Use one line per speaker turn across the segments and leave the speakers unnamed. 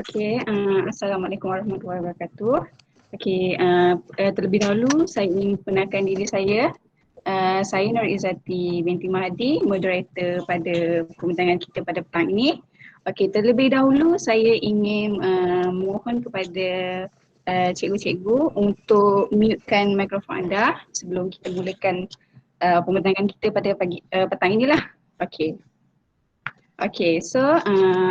Assalamualaikum warahmatullahi wabarakatuh. Terlebih dahulu saya ingin perkenalkan diri saya. Saya Nur Izzati binti Mahdi, moderator pada pembintangan kita pada petang ini. Terlebih dahulu saya ingin mohon kepada cikgu-cikgu untuk mutekan mikrofon anda sebelum kita mulakan pembintangan kita pada petang inilah.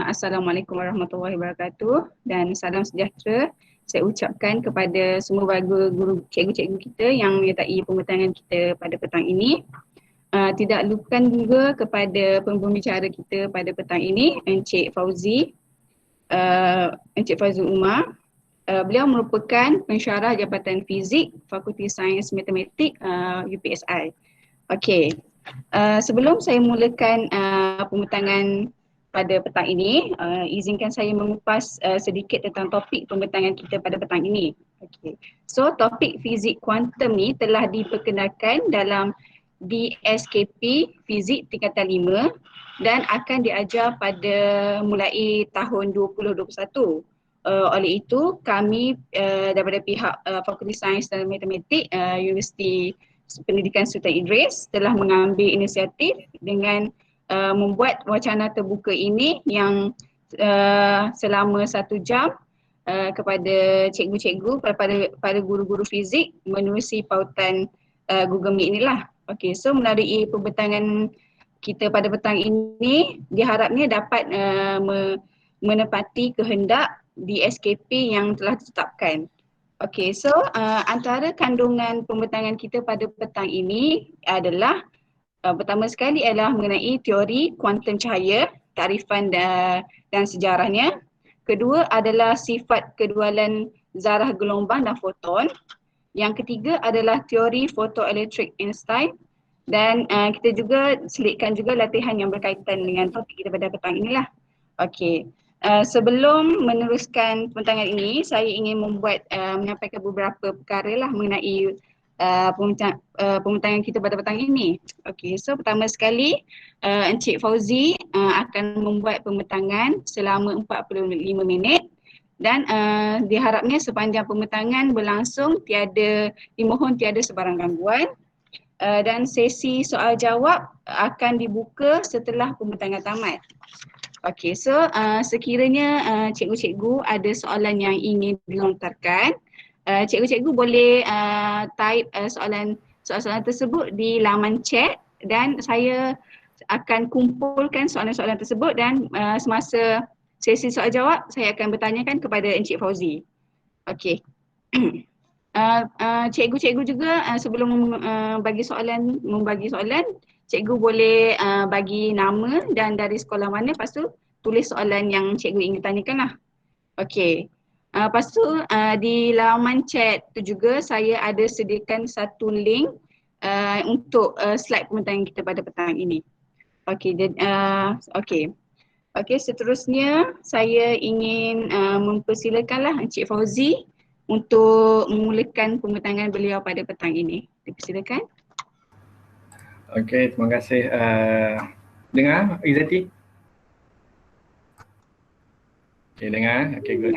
Assalamualaikum warahmatullahi wabarakatuh dan salam sejahtera saya ucapkan kepada semua warga guru cikgu-cikgu kita yang menyertai pembintangan kita pada petang ini. Tidak lupakan juga kepada pembicara kita pada petang ini, Encik Fauzi Umar. Beliau merupakan pensyarah Jabatan Fizik Fakulti Sains Matematik UPSI. Sebelum saya mulakan pembintangan pada petang ini, izinkan saya mengupas sedikit tentang topik pembintangan kita pada petang ini. Topik fizik kuantum ni telah diperkenalkan dalam DSKP Fizik tingkatan 5 dan akan diajar pada mulai tahun 2021. Oleh itu, kami daripada pihak Fakulti Sains dan Matematik Universiti Pendidikan Sultan Idris telah mengambil inisiatif dengan membuat wacana terbuka ini yang selama 1 jam kepada cikgu-cikgu, pada guru-guru fizik menerusi pautan Google Meet inilah. Melalui pembintangan kita pada petang ini diharapnya dapat menepati kehendak DSKP yang telah ditetapkan. Antara kandungan pembintangan kita pada petang ini adalah pertama sekali adalah mengenai teori kuantum cahaya, takrifan dan sejarahnya. Kedua adalah sifat kedualan zarah gelombang dan foton. Yang ketiga adalah teori fotoelektrik Einstein dan kita juga selitkan juga latihan yang berkaitan dengan topik kita pada petang inilah. Sebelum meneruskan pembintangan ini, saya ingin menyampaikan beberapa perkara lah mengenai pembintangan kita pada petang ini. Pertama sekali, Encik Fauzi akan membuat pembintangan selama 45 minit dan diharapnya sepanjang pembintangan berlangsung dimohon tiada sebarang gangguan. Dan sesi soal jawab akan dibuka setelah pembintangan tamat. Sekiranya cikgu-cikgu ada soalan yang ingin dilontarkan, cikgu-cikgu boleh type soalan-soalan tersebut di laman chat dan saya akan kumpulkan soalan-soalan tersebut dan semasa sesi soal jawab saya akan bertanyakan kepada Encik Fauzi. Cikgu-cikgu juga sebelum membagi soalan, cikgu boleh bagi nama dan dari sekolah mana, lepas tu tulis soalan yang cikgu ingin tanyakan lah. Lepas tu di laman chat tu juga saya ada sediakan satu link untuk slide pembintangan kita pada petang ini. Seterusnya saya ingin mempersilakanlah Encik Fauzi untuk memulakan pembintangan beliau pada petang ini. Dipersilakan.
Terima kasih. Dengar Izzati? Dengar? Good.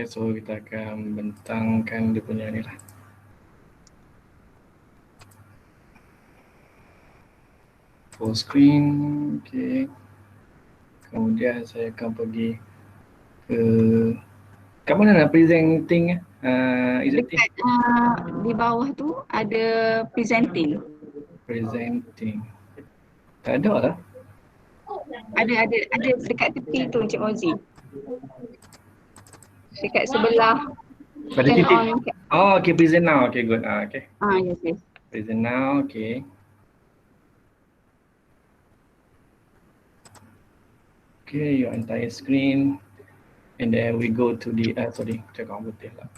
So kita akan bentangkan dia punya ni lah. Full screen. Kemudian saya akan pergi ke kat mana nak presenting Izzati?
Dekat di bawah tu ada presenting.
Tak ada lah.
Ada dekat tepi tu Encik Fauzi. Dekat sebelah
pada titik. Present now. Good.
Yes.
Present now. Your entire screen. And then we go to the cakap orang putih lah.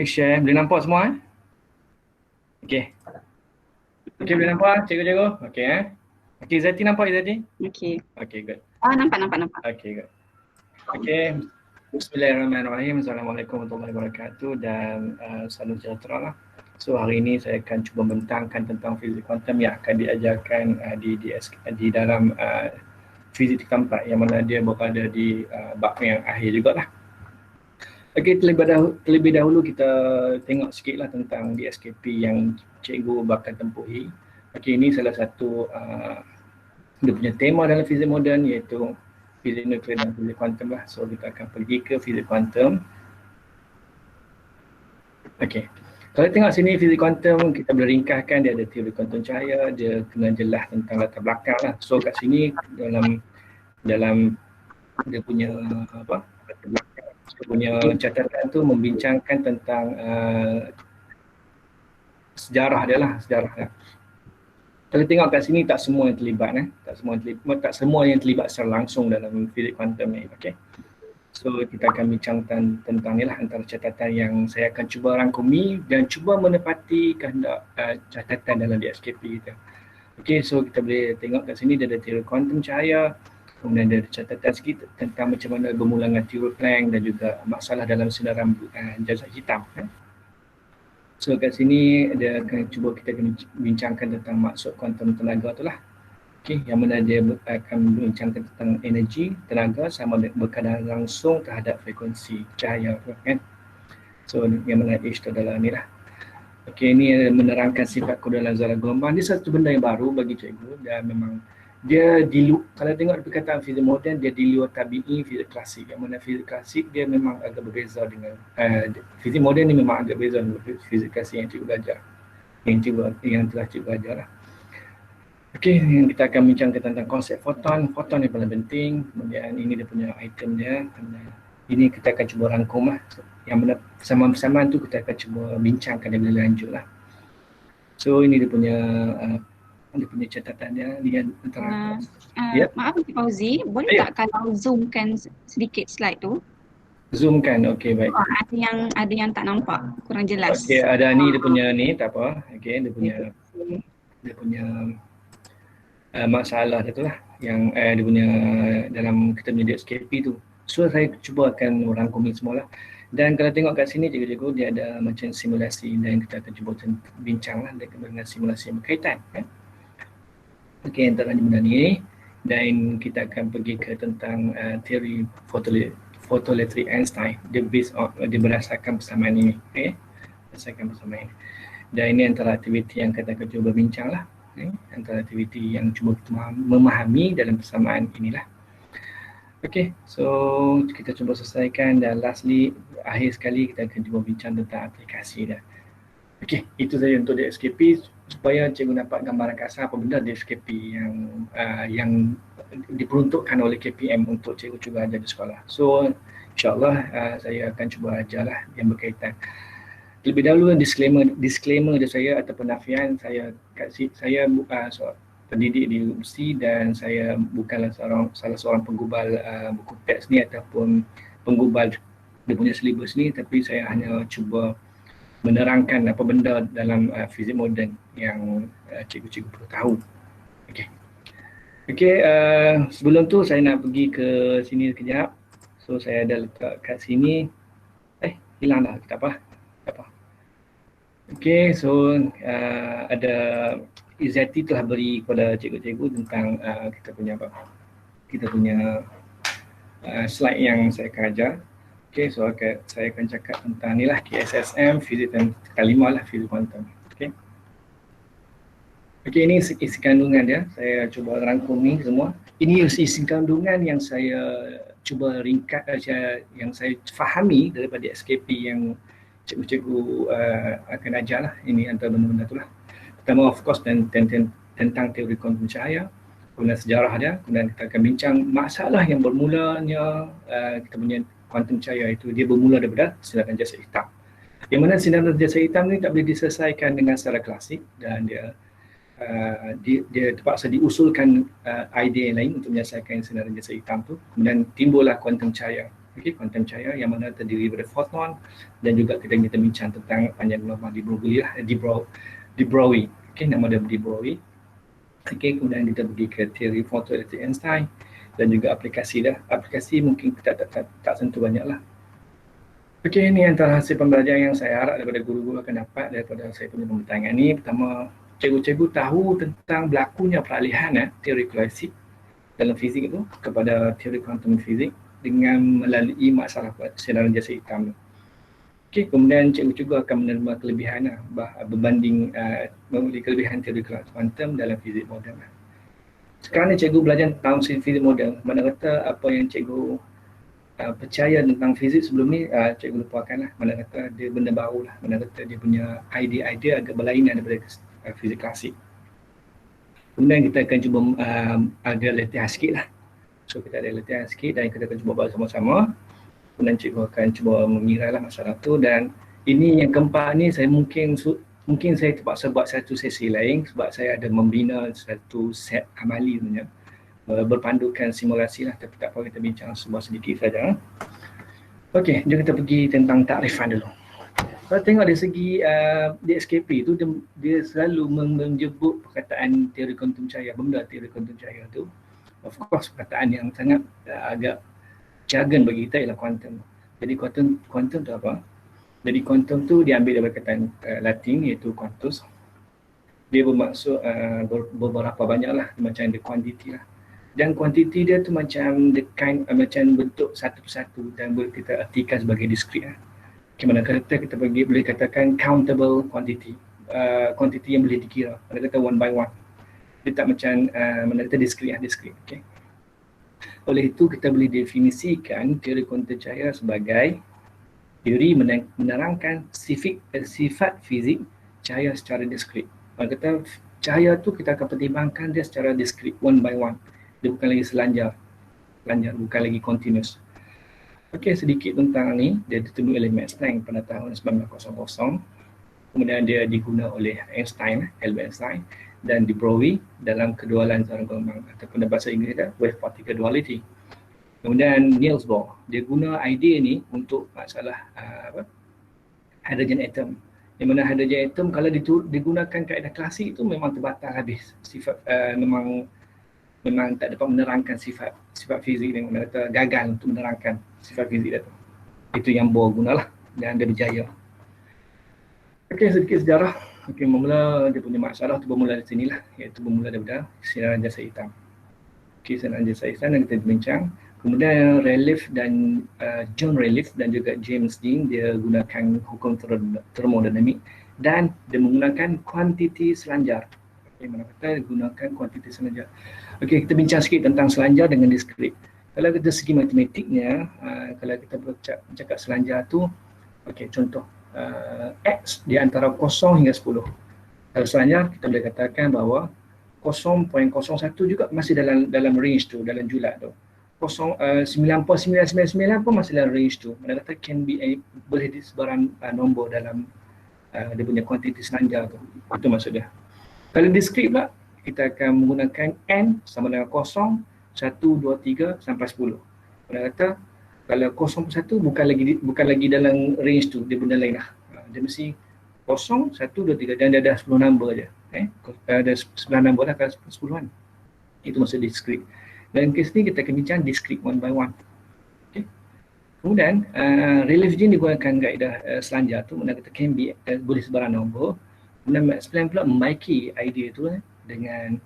Share. Boleh nampak semua boleh nampak cikgu-cikgu? Izzati nampak Izzati? Good.
Nampak.
Good. Bismillahirrahmanirrahim. Assalamualaikum warahmatullahi wabarakatuh dan salam sejahtera lah. Hari ini saya akan cuba membentangkan tentang fizik kuantum yang akan diajarkan di dalam fizik tempat yang mana dia berada di bab yang akhir jugalah. Okey, terlebih dahulu kita tengok sikitlah tentang DSKP yang cikgu bakal tempuhi. Okey, ini salah satu dia punya tema dalam fizik moden iaitu fizik nuklear dan fizik kuantum lah. So kita akan pergi ke fizik kuantum. Okey. Kalau tengok sini fizik kuantum, kita boleh ringkaskan dia ada teori kuantum cahaya, dia kena jelas tentang latar belakang lah. So kat sini dalam dia punya apa? Latar belakang, dia punya catatan tu membincangkan tentang sejarah dia lah, sejarah dia. Kalau tengok kat sini tak semua yang terlibat tak semua yang terlibat secara langsung dalam fizik kuantum ni, okey. So kita akan bincang tentang ni lah antara catatan yang saya akan cuba rangkumi dan cuba menepati kehendak catatan dalam DSKP kita. Okey, so kita boleh tengok kat sini dia ada teori kuantum cahaya, kemudian dia ada catatan sikit tentang macam mana bermula dengan teori Planck dan juga masalah dalam senaran jazat hitam. So kat sini dia akan cuba kita bincangkan tentang maksud kuantum tenaga tu lah. Okey, yang mana dia akan membincangkan tentang energi tenaga sama berkaitan langsung terhadap frekuensi cahaya kan. So yang mana H tu adalah ni lah. Okey, ini menerangkan sifat kodolan zarah gelombang. Ini satu benda yang baru bagi cikgu dan memang dia kalau tengok perkataan fizik moden dia di luar tabi'i fizik klasik. Yang mana fizik klasik dia memang agak berbeza dengan fizik moden ni memang agak berbeza dengan fizik klasik yang cikgu belajar. Yang telah cikgu belajar lah. Okey, kita akan bincangkan tentang konsep foton. Foton yang paling penting. Kemudian ini dia punya item dia. Ini kita akan cuba rangkum lah. Yang mana bersama-sama tu kita akan cuba bincangkan dia lebih lanjut lah. So ini dia punya catatan dia. Dia antara
maaf Encik Fauzi, boleh tak kalau zoomkan sedikit slide tu?
Zoomkan, okey baik.
Ada yang tak nampak, kurang jelas.
Okey, ada ni dia punya ni, tak apa. Okey, dia punya masalah dia tu lah yang dia punya dalam kita punya DSKP tu. So saya cuba akan rangkumi semua lah. Dan kalau tengok kat sini cikgu-cikgu dia ada macam simulasi dan kita akan cuba bincang lah dengan simulasi yang berkaitan kan. Okey, antara benda ni dan kita akan pergi ke tentang teori photoelectric Einstein. Dia berdasarkan persamaan ini, okey. Berdasarkan persamaan ini. Dan ini antara aktiviti yang kita akan cuba bincang lah. Antara aktiviti yang cuba kita memahami dalam persamaan inilah. Okey, so kita cuba selesaikan dan lastly, akhir sekali kita akan cuba bincang tentang aplikasi dia. Okey, itu saja untuk DSKP supaya cikgu dapat gambaran kasar apa benda DSKP yang diperuntukkan oleh KPM untuk cikgu cuba ajar di sekolah. So insyaAllah saya akan cuba ajarlah yang berkaitan. Terlebih dahulu disclaimer dari saya atau penafian saya pendidik di UPSI dan saya bukanlah salah seorang penggubal buku teks ni ataupun penggubal dia punya silibus ni, tapi saya hanya cuba menerangkan apa benda dalam fizik moden yang cikgu-cikgu perlu tahu. Okey, sebelum tu saya nak pergi ke sini sekejap. So saya ada letak kat sini. Hilang dah, tak apa. Okey, so ada Izzati telah beri kepada cikgu-cikgu tentang kita punya slide yang saya akan ajar. Okey, so saya akan cakap tentang ni lah KSSM, fizik dan kelima lah fizik kuantum. Okey, ini isi kandungan dia. Saya cuba rangkum ni semua. Ini isi kandungan yang saya cuba ringkas, yang saya fahami daripada SKP yang cikgu-cikgu akan ajar lah. Ini antara benda-benda tu lah. Pertama of course tentang teori kuantum cahaya, kemudian sejarah dia, kemudian kita akan bincang masalah yang bermulanya kita punya kuantum cahaya itu dia bermula daripada sinaran jasa hitam. Yang mana sinaran jasa hitam ni tak boleh diselesaikan dengan secara klasik dan dia terpaksa diusulkan idea lain untuk menyelesaikan sinaran jasa hitam tu. Kemudian timbullah kuantum cahaya. Okey, kuantum cahaya yang mana terdiri daripada foton dan juga kita bincang tentang panjang gelombang de Broglie. Okey, nama dia de Broglie. Okey, kemudian kita pergi ke teori photoelectric Einstein dan juga aplikasi dah. Aplikasi mungkin kita tak sentuh banyaklah. Okey, ini antara hasil pembelajaran yang saya harap daripada guru-guru akan dapat daripada saya punya pembentangan ni. Pertama, cikgu-cikgu tahu tentang berlakunya peralihan teori klasik dalam fizik itu kepada teori kuantum fizik dengan melalui masalah senaran jasa hitam. Okey, kemudian cikgu juga akan menerima kelebihan berbanding membeli kelebihan teori kuantum dalam fizik moden. Sekarang ni cikgu belajar tentang fizik moden. Mana kata apa yang cikgu percaya tentang fizik sebelum ni cikgu lupakan lah. Mana kata dia benda baru lah. Mana kata dia punya idea agak berlainan daripada fizik klasik. Kemudian kita akan cuba ada latihan sikit lah. So kita ada latihan sikit dan kita akan cuba buat sama-sama. Kemudian cikgu akan cuba mengira lah masalah tu, dan ini yang keempat ni saya mungkin saya terpaksa buat satu sesi lain sebab saya ada membina satu set amali sebenarnya, berpandukan simulasi lah, tapi tak apa, kita bincang sebuah sedikit saja. Okey, jom kita pergi tentang takrifan dulu. Kalau tengok dari segi DSKP tu, dia selalu menyebut perkataan teori kuantum cahaya, benda teori kuantum cahaya tu. Of course perkataan yang sangat agak jargon bagi kita ialah kuantum. Jadi kuantum tu apa? Jadi kuantum tu diambil dari perkataan Latin iaitu quantus. Dia bermaksud beberapa banyak lah, macam the quantity lah. Dan kuantiti dia tu macam macam bentuk satu persatu dan boleh kita artikan sebagai discrete lah. Mana kata kita boleh katakan countable quantity, quantity yang boleh dikira. Mana kata one by one. Dia tak macam mana kata discrete. Okay. Oleh itu kita boleh definisikan teori kuantum cahaya sebagai teori menerangkan sifat fizik cahaya secara diskret. Mana kata cahaya tu kita akan pertimbangkan dia secara diskret, one by one. Dia bukan lagi selanjar, bukan lagi continuous. Okey, sedikit tentang ni. Dia ditemui oleh Max Planck pada tahun 1900. Kemudian dia diguna oleh Einstein, Albert Einstein, dan de Broglie dalam kedua landasan gelombang ataupun dalam bahasa Inggeris wave particle duality. Kemudian Niels Bohr, dia guna idea ni untuk masalah hydrogen atom. Di mana hydrogen atom kalau digunakan kaedah klasik itu memang terbatal habis. Sifat memang tak dapat menerangkan sifat fizik ni, mana kata gagal untuk menerangkan sifat fizik itu. Itu yang Bohr gunalah dan dia berjaya. Okey, sedikit sejarah. Okey, bermula dia punya masalah tu bermula dari sinilah, iaitu bermula daripada sinaran jasa hitam. Okey, sinaran jasa hitam yang kita bincang. Kemudian Rayleigh dan John Rayleigh dan juga James Dean dia gunakan hukum termodinamik dan dia menggunakan kuantiti selanjar. Okey, mana kata gunakan kuantiti selanjar. Okey, kita bincang sikit tentang selanjar dengan diskret. Kalau kita segi matematiknya, kalau kita bercakap selanjar tu, okey, contoh X di antara 0 hingga 10. Kalau selanjar kita boleh katakan bahawa 0.01 juga masih dalam range tu, dalam julat tu. 9.999 pun masih dalam range tu. Mana kata boleh disebaran nombor dalam dia punya kuantiti selanjar tu. Itu maksud dia. Kalau diskret pula, kita akan menggunakan N sama dengan 0, 1, 2, 3 sampai 10. Mana kata kalau 0.1 bukan lagi dalam range tu, dia benda lain lah. Dia mesti 0, 1, 2, 3 dan dia ada 10 number je. Ada 9 number lah kalau 10-an. Itu maksud diskret. Dan kes ni kita akan bincang diskret one by one. Okay. Kemudian Rayleigh Jean digunakan kaedah selanjar tu, mana kata boleh sebarang nombor. Kemudian Max Planck pula membaiki idea tu dengan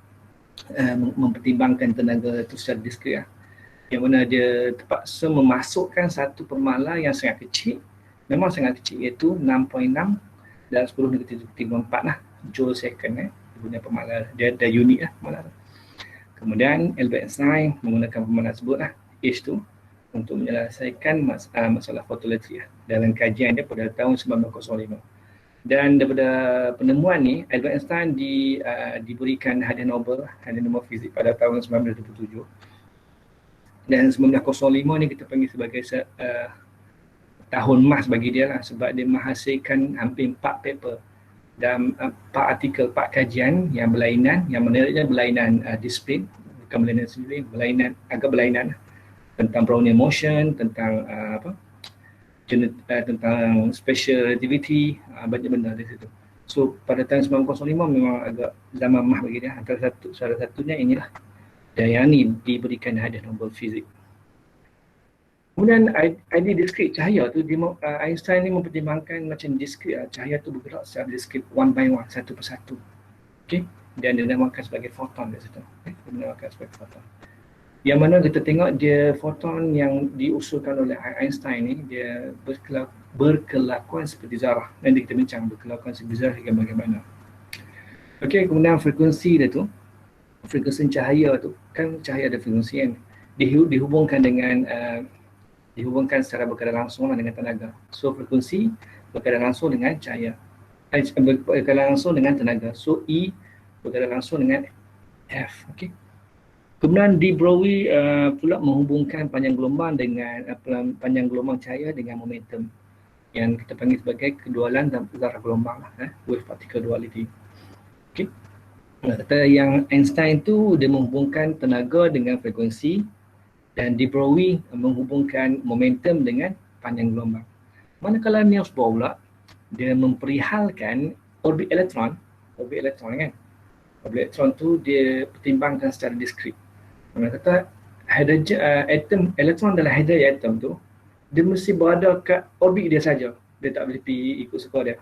mempertimbangkan tenaga tu secara diskret lah. Yang mana dia terpaksa memasukkan satu permala yang sangat kecil, memang sangat kecil, iaitu 6.6 dalam 10^34 lah joule second. Dia punya permala, dia ada unit lah permala. Kemudian Albert Einstein menggunakan permala tersebut lah, H tu, untuk menyelesaikan masalah fotoelektrik lah, dalam kajian dia pada tahun 1905. Dan daripada penemuan ni, Albert Einstein diberikan hadiah Nobel fizik pada tahun 1927. Dan 1905 ni kita panggil sebagai tahun emas bagi dia lah, sebab dia menghasilkan hampir 4 paper dan 4 artikel, 4 kajian yang berlainan, yang menariknya berlainan disiplin, bukan berlainan sendiri, agak berlainan tentang Brownian motion, tentang tentang special relativity, banyak benda di situ. So pada tahun 1905 memang agak zaman emas bagi dia. Salah satunya inilah. Dan yang ni diberikan hadiah Nobel fizik. Kemudian idea diskret cahaya tu, Einstein ni mempertimbangkan macam diskret, cahaya tu bergerak secara diskret one by one, satu persatu. Okey, dan dia dinamakan sebagai foton di situ. Dia dinamakan sebagai foton. Yang mana kita tengok dia foton yang diusulkan oleh Einstein ni dia berkelakuan seperti zarah. Nanti kita bincang berkelakuan seperti zarah bagaimana. Okey, kemudian frekuensi dia tu, frekuensi cahaya tu kan cahaya ada frekuensi kan. Dihubungkan dengan dihubungkan secara berkaitan langsung dengan tenaga. So frekuensi berkaitan langsung dengan cahaya. Berkaitan langsung dengan tenaga. So E berkaitan langsung dengan F. Okey. Kemudian de Broglie pula menghubungkan panjang gelombang dengan panjang gelombang cahaya dengan momentum yang kita panggil sebagai kedualan dan zarah gelombang lah, wave particle duality. Okey. Kata yang Einstein tu dia menghubungkan tenaga dengan frekuensi dan de Broglie menghubungkan momentum dengan panjang gelombang. Manakala Niels Bohr pula dia memperihalkan orbit elektron kan. Orbit elektron tu dia pertimbangkan secara diskret. Mana kata hydrogen atom elektron dalam hydrogen atom tu dia mesti berada kat orbit dia saja. Dia tak boleh pergi ikut suka dia.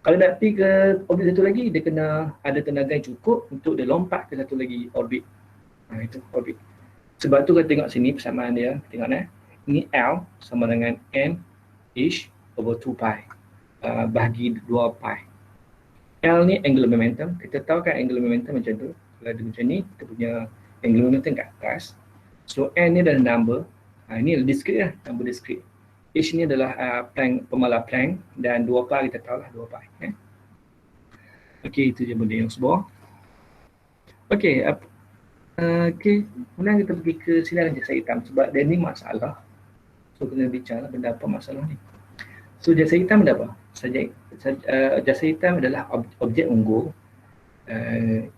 Kalau nak pergi ke orbit satu lagi dia kena ada tenaga yang cukup untuk dia lompat ke satu lagi orbit. Itu orbit. Sebab tu kita tengok sini persamaan dia, tengok ini L sama dengan m h over 2 pi bahagi 2 pi. L ni angular momentum. Kita tahu kan angular momentum macam tu. Kalau dia macam ni kita punya angular momentum kat atas. So N ni adalah number. Ini discrete lah, number discrete. H ni adalah Planck, pemalar Planck dan 2 pi kita tahu lah 2 pi. Okey, itu je benda yang Bohr. Okey, kemudian kita pergi ke sinaran jasa hitam sebab dia ni masalah. So kena bincang benda apa masalah ni. So jasa hitam adalah apa? Jasa hitam adalah objek unggul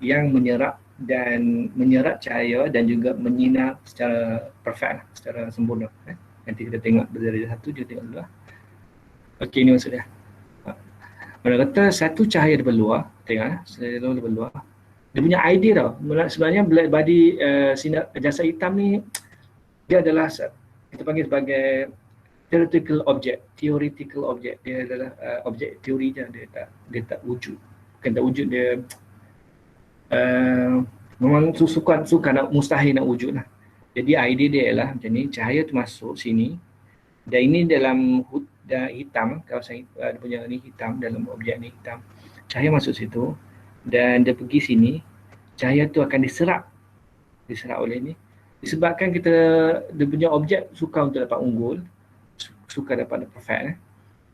yang menyerap cahaya dan juga menyinar secara perfect, secara sempurna. Nanti kita tengok dari satu je tengok dulu lah. Okey, ni maksudnya. Mana kata satu cahaya daripada luar, tengok cahaya daripada luar. Dia punya idea tau. Sebenarnya body sinar jasa hitam ni dia adalah kita panggil sebagai theoretical object. Dia adalah objek teori je, dia tak wujud. Bukan tak wujud, dia memang suka nak mustahil nak wujud lah. Jadi idea dia ialah macam ni, cahaya tu masuk sini dan ini dalam hitam, kawasan dia punya ni hitam, dalam objek ni hitam. Cahaya masuk situ dan dia pergi sini, cahaya tu akan diserap oleh ni. Disebabkan dia punya objek suka untuk dapat unggul, suka dapat perfect.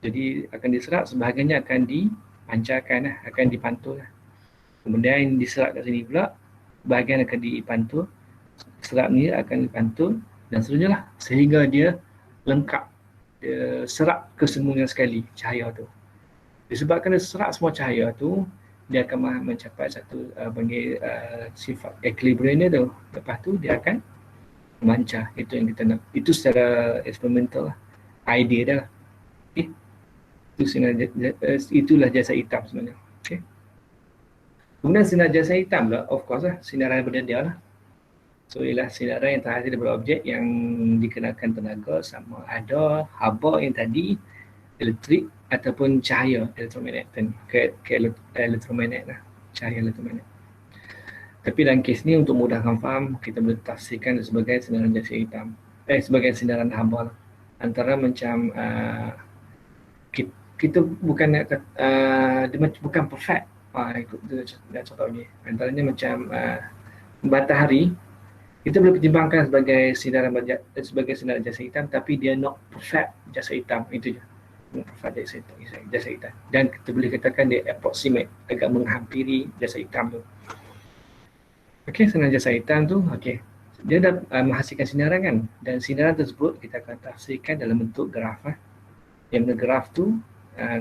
Jadi akan diserap, sebahagiannya akan dipancarkan, akan dipantul. Kemudian diserap kat sini pula, bahagian akan dipantul, serap ni akan dipantul dan seterusnya lah sehingga dia lengkap, dia serap kesemuanya sekali cahaya tu. Disebabkan dia serap semua cahaya tu, dia akan mencapai satu panggil sifat equilibrium dia tu. Lepas tu dia akan memancar. Itu yang kita nak. Itu secara eksperimental lah. Idea dah lah. Okay. Itulah jasa hitam sebenarnya. Okay. Kemudian sinar jasa hitam pula, of course lah, sinaran daripada dia lah. So ialah sinaran yang terhasil daripada objek yang dikenakan tenaga sama ada haba yang tadi, elektrik ataupun cahaya elektromagnet ke elektromagnet lah, cahaya elektromagnet. Tapi dalam kes ni untuk mudahkan faham, kita boleh tafsirkan sebagai sinaran jasa hitam, sebagai sinaran haba lah. Antara macam kita bukan dia bukan perfect. Ikut dia contoh ni. Antaranya macam matahari, kita boleh pertimbangkan sebagai sinaran jasa hitam, tapi dia not perfect jasa hitam, itu je. Perfect jasa hitam. Dan kita boleh katakan dia approximate, agak menghampiri jasa hitam tu. Okey, sinaran jasa hitam tu, okey. Dia dah menghasilkan sinaran kan, dan sinaran tersebut kita akan tafsirkan dalam bentuk graf. Yang graf tu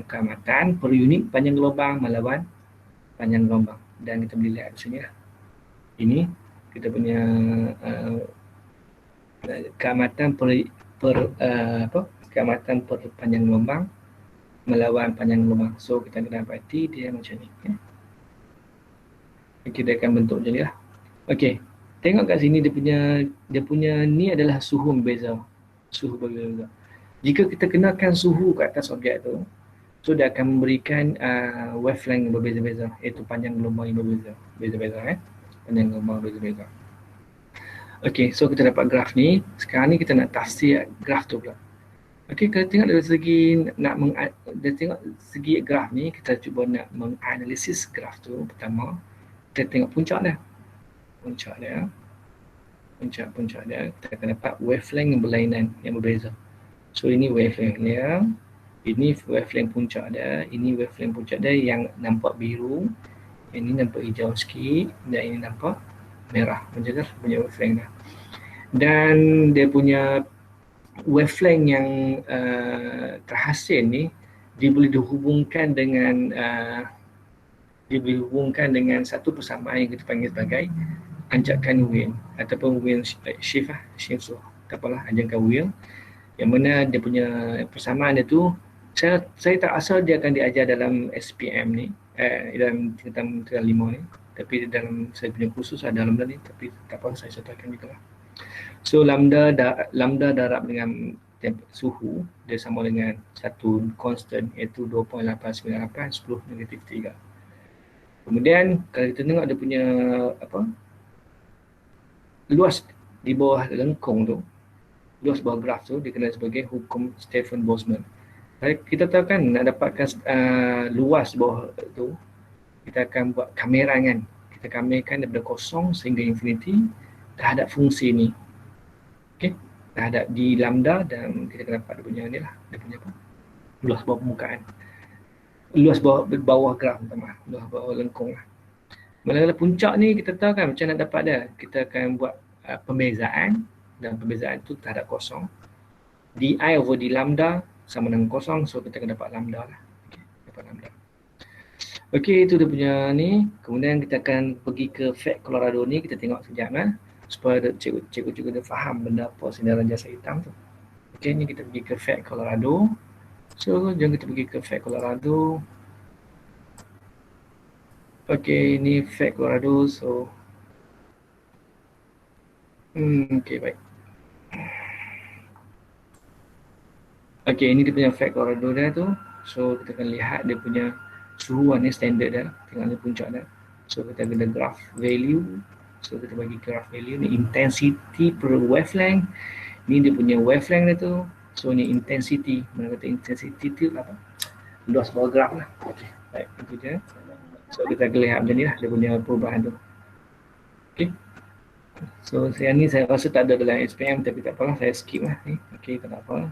keamatan per unit panjang gelombang melawan panjang gelombang, dan kita boleh lihat di sini lah. Ini kita punya keamatan keamatan per panjang gelombang melawan panjang gelombang. So kita kena dapati dia macam ni. Kita akan bentuk macam ni lah. Okey, tengok kat sini dia punya ni adalah suhu berbeza. Suhu berbeza. Jika kita kenakan suhu kat atas objek tu, so dia akan memberikan wavelength yang berbeza-beza, iaitu panjang gelombang yang berbeza-beza. Panjang gelombang berbeza-beza. Okey, so kita dapat graf ni. Sekarang ni kita nak tafsir graf tu pula. Okey, kalau tengok dari segi tengok segi graf ni, kita cuba nak menganalisis graf tu. Pertama, kita tengok puncak dia. Puncak dia. Kita akan dapat wavelength yang berlainan, yang berbeza. So ini wavelength dia. Ini wavelength puncak dia. Ini wavelength puncak dia yang nampak biru. Ini nampak hijau sikit. Dan ini nampak merah. Macam tu punya wavelength dia. Dan dia punya wavelength yang terhasil ni, dia boleh dihubungkan dengan satu persamaan yang kita panggil sebagai anjakan wheel ataupun wheel shift so tak apalah, anjakan wheel, yang mana dia punya persamaan dia tu saya tak asal dia akan diajar dalam SPM ni, dalam tingkatan 5 ni, tapi dalam saya punya kursus ada lambda ni, tapi tak apa, saya sertakan juga lah. So lambda darab dengan suhu dia sama dengan satu constant, iaitu 2.898 10-3. Kemudian kalau kita tengok dia punya luas di bawah lengkung tu, luas bawah graf tu dikenal sebagai hukum Stefan Boltzmann. Kita tahu kan, nak dapatkan luas bawah tu, kita akan buat kamerangan. Kita kamerkan daripada kosong sehingga infinity terhadap fungsi ni. Okey, terhadap di lambda, dan kita akan dapat dia punya ni lah, dia punya apa? Luas bawah permukaan. Luas bawah graf, luas bawah lengkung lah. Manakala puncak ni kita tahu kan macam nak dapat dia. Kita akan buat pembezaan, dan pembezaan tu terhadap kosong. Di over di lambda sama dengan kosong, so kita akan dapat lambda lah. Okay, dapat lambda. Okey, itu dia punya ni. Kemudian kita akan pergi ke fact Colorado ni, kita tengok sekejap lah, supaya cikgu dia faham benda apa sindaran jasa hitam tu. Okey, ni kita pergi ke fact Colorado. So, jom kita pergi ke fact Colorado. Okey, ini fact Colorado. So, okey, baik. Okey, ini dia punya fact Colorado dia tu. So, kita akan lihat dia punya suhuan ni standard dia. Tengok ni puncak dia. So, kita ada graph value. So, kita bagi graph value ni intensity per wavelength. Ni dia punya wavelength dia tu. So, ni intensity. Mana kata intensity tu apa? Luas bawah graph lah. Okey, baik. Itu je. So kita akan lihat macam ni lah dia punya perubahan tu. Okay. So saya rasa tak ada dalam SPM, tapi tak apalah, saya skip lah ni. Okay, tak apa.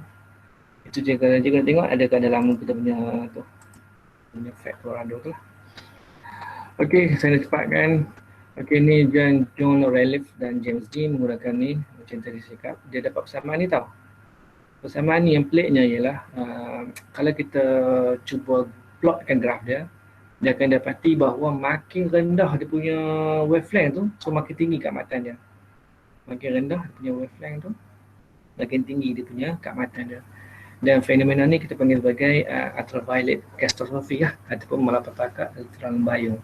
Itu je kalau kita tengok adakah dalam kita punya tu, punya fact Colorado tu lah. Okay, saya nak cepatkan. Okay, ni John Relief dan James G menggunakan ni, macam tadi saya cakap, dia dapat persamaan ni tau. Persamaan ni yang peliknya ialah kalau kita cuba plotkan graf dia, dia akan dapati bahawa makin rendah dia punya wavelength tu, so makin tinggi keamatan dia. Makin rendah dia punya wavelength tu, makin tinggi dia punya keamatan dia. Dan fenomena ni kita panggil sebagai ultraviolet catastrophe lah, ataupun malapetaka ultraviolet.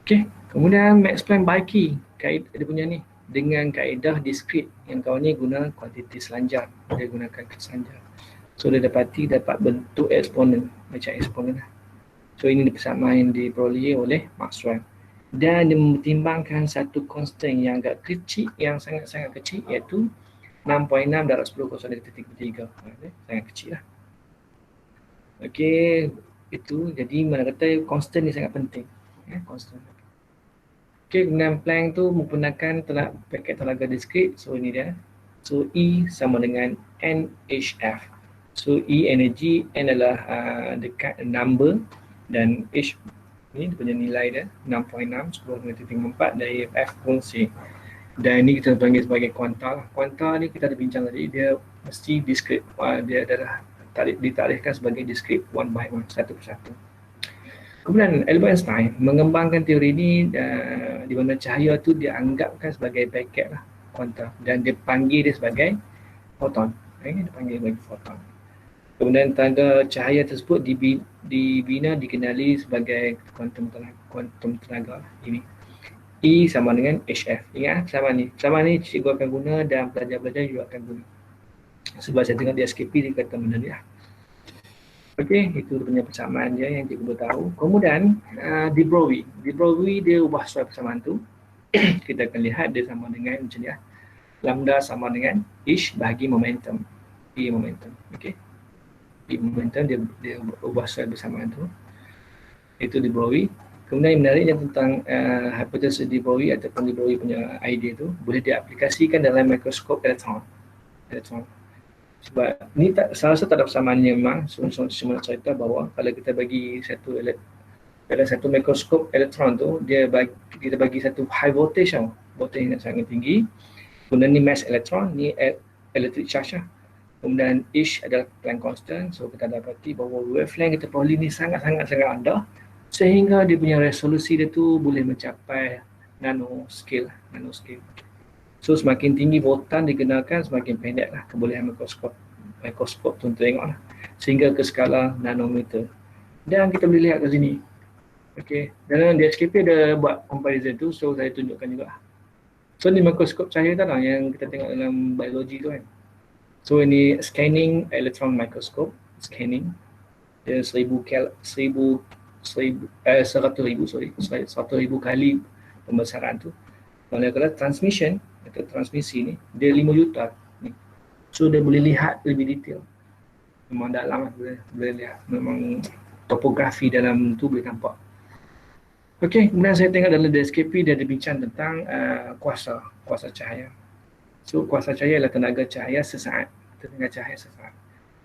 Okey, kemudian Max Planck-Biaki, dia punya ni dengan kaedah discrete, yang kawan ni guna kuantiti selanjar, dia gunakan selanjar. So dia dapat bentuk eksponen, macam eksponen lah. So ini persamaan yang diperolehi oleh Maxwell, dan dia mempertimbangkan satu constant yang agak kecil, yang sangat-sangat kecil, iaitu 6.6 darab 10 kosong negatif 33. Sangat kecil lah. Okey, itu jadi mana kata constant ni sangat penting. Constant. Okey, kemudian Planck tu menggunakan paket tenaga diskrit. So ini dia. So E sama dengan NHF. So E energy, N adalah dekat number, dan H ni dia punya nilai dia 6.6 10-4 dari F fungsi. Dan ini kita panggil sebagai kuanta lah. Kuanta ni kita ada bincang tadi, dia mesti discrete, dia adalah ditarikhkan sebagai discrete one by one, satu persatu. Kemudian Albert Einstein mengembangkan teori ini di mana cahaya tu dia anggapkan sebagai paket lah, kuanta, dan dia panggil dia sebagai foton. Ini dia panggil sebagai foton. Kemudian tanda cahaya tersebut dikenali sebagai kuantum tenaga ini. E sama dengan HF. Ingat sama ni cikgu akan guna dan pelajar-pelajar juga akan guna. Sebab saya tengok di SKP dia kata benda ni lah. Okey, itu punya persamaan dia yang cikgu tahu. Kemudian de Broglie dia ubah soal persamaan tu. kita akan lihat dia sama dengan macam ni lah. Lambda sama dengan ish bahagi momentum. P momentum. Okey. P momentum dia ubah soal bersamaan tu. Itu di Bowie. Kemudian yang menariknya tentang hypothesis di Bowie ataupun di Bowie punya idea tu boleh diaplikasikan dalam mikroskop elektron. Sebab ni tak, saya rasa tak ada persamaannya memang. Cuma nak cerita bahawa kalau kita bagi dalam satu mikroskop elektron tu kita bagi satu high voltage tau. Voltage yang sangat tinggi. Kemudian ni mass elektron, ni electric charge lah. Kemudian ish adalah Planck constant. So kita dapati bahawa wavelength kita Pauli ni sangat-sangat rendah sehingga dia punya resolusi dia tu boleh mencapai nanoscale. So semakin tinggi voltan digunakan, semakin pendek lah kebolehan mikroskop tu untuk tengok lah. Sehingga ke skala nanometer. Dan kita boleh lihat kat sini. Okay. Dan di SKP ada buat comparison tu, so saya tunjukkan juga. So ni mikroskop cahaya tu lah yang kita tengok dalam biologi tu kan. So ini scanning electron microscope, scanning. Dia 100,000 kali pembesaran tu. Kalau transmission atau transmisi ni dia 5 juta ni. So dia boleh lihat lebih detail. Memang dalam lah, boleh lihat. Memang topografi dalam tu boleh nampak. Okey, kemudian saya tengok dalam DSKP dia ada bincang tentang kuasa cahaya. So kuasa cahaya adalah tenaga cahaya sesaat.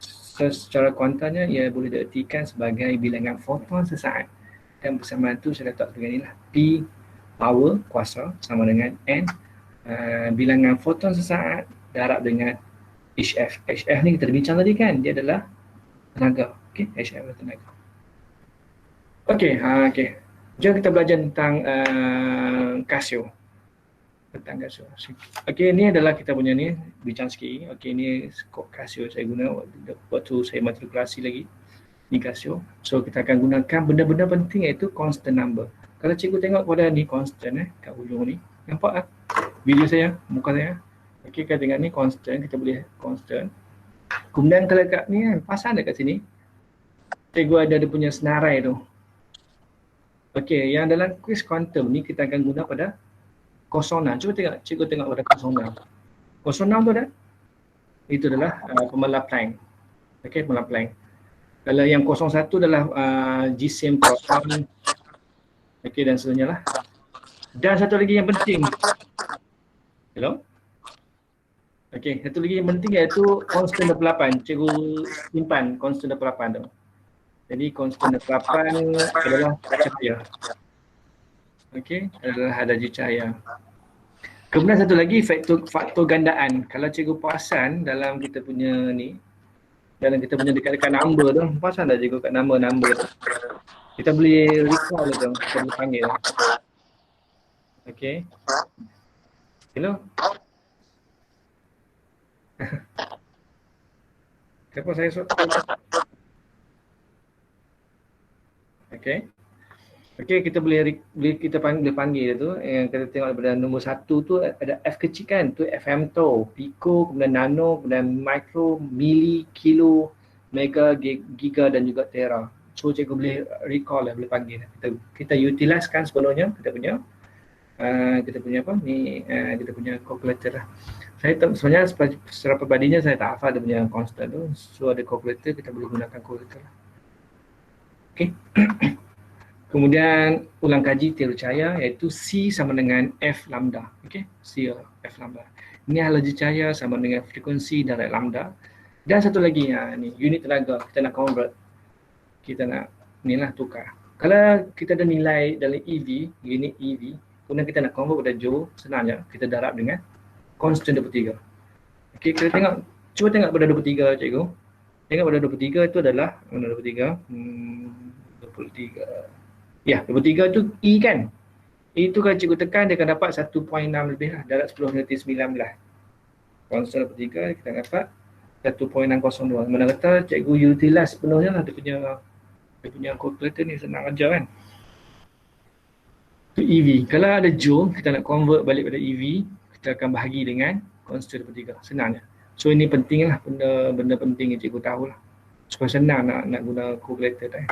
So, secara kuantanya ia boleh diartikan sebagai bilangan foton sesaat. Dan bersamaan tu saya letak sebagai inilah. P power kuasa sama dengan N bilangan foton sesaat darab dengan HF. HF ni kita bincang tadi kan, dia adalah tenaga. Okey, HF adalah tenaga. Okey, jom kita belajar tentang Casio. Okey, ni adalah kita punya ni, bincang sikit. Okey, ni skop Casio saya guna waktu saya matrikulasi lagi. Ni Casio. So kita akan gunakan benda-benda penting iaitu constant number. Kalau cikgu tengok pada ni constant kat hujung ni, nampak tak video saya, muka saya. Okey, kita tengok ni constant, kita boleh constant. Kemudian kalau kat ni kan, pasang dekat sini. Cikgu ada dia punya senarai tu. Okey, yang dalam kuis quantum ni kita akan guna pada 06. Cuba tengok, cikgu tengok pada 06. 06 tu ada? Itu adalah pembelah Planck. Okey, pembelah Planck. Kalau yang 01 adalah GSM proton. Okey, dan seterusnya lah. Dan satu lagi yang penting. Hello? Okey, satu lagi yang penting iaitu constant 28. Cikgu simpan constant 28 tu. Jadi constant 28 adalah cahaya. Okey, adalah energi cahaya. Kemudian satu lagi faktor gandaan. Kalau cikgu perasan dalam kita punya ni, dalam kita punya dekat-dekat number tu, perasan tak cikgu kat number tu? Kita boleh recall tu, kita boleh panggil. Okey. Hello? Kenapa saya suruh? Okey. Okey, kita boleh panggil tu. Yang kita tengok daripada nombor 1 tu ada F kecil kan, tu femto, pico, kemudian nano, kemudian micro, milli, kilo, mega, giga dan juga tera. So cikgu boleh recall lah, boleh panggil. Kita utilisekan sepenuhnya kita punya apa ni, kita punya calculator lah. Saya tak, sebenarnya secara perbandingan saya tak hafal dia punya constant tu. So ada calculator, kita boleh gunakan calculator lah. Okey. Kemudian ulang kaji teori cahaya iaitu C sama dengan F lambda. Okey, C F lambda. Ini energi cahaya sama dengan frekuensi darab lambda. Dan satu lagi ni unit tenaga kita nak convert. Kita nak inilah tukar. Kalau kita ada nilai dalam EV, unit EV, kemudian kita nak convert pada joule, senangnya kita darab dengan constant 23. Okey, kita tengok, cuba tengok pada 23 cikgu. Tengok pada 23 itu adalah mana 23? 23. Ya, 23 tu E kan? E tu kalau cikgu tekan dia akan dapat 1.6 lebih lah, darab 10 minus 19. Constant 23 kita dapat 1.602. Mana kata cikgu utilize sepenuhnya lah dia punya calculator ni, senang aja kan. Tu EV. Kalau ada joule, kita nak convert balik pada EV, kita akan bahagi dengan constant 23. Senangnya. So ini penting lah, benda penting yang cikgu tahu lah. Supaya senang nak guna calculator tu.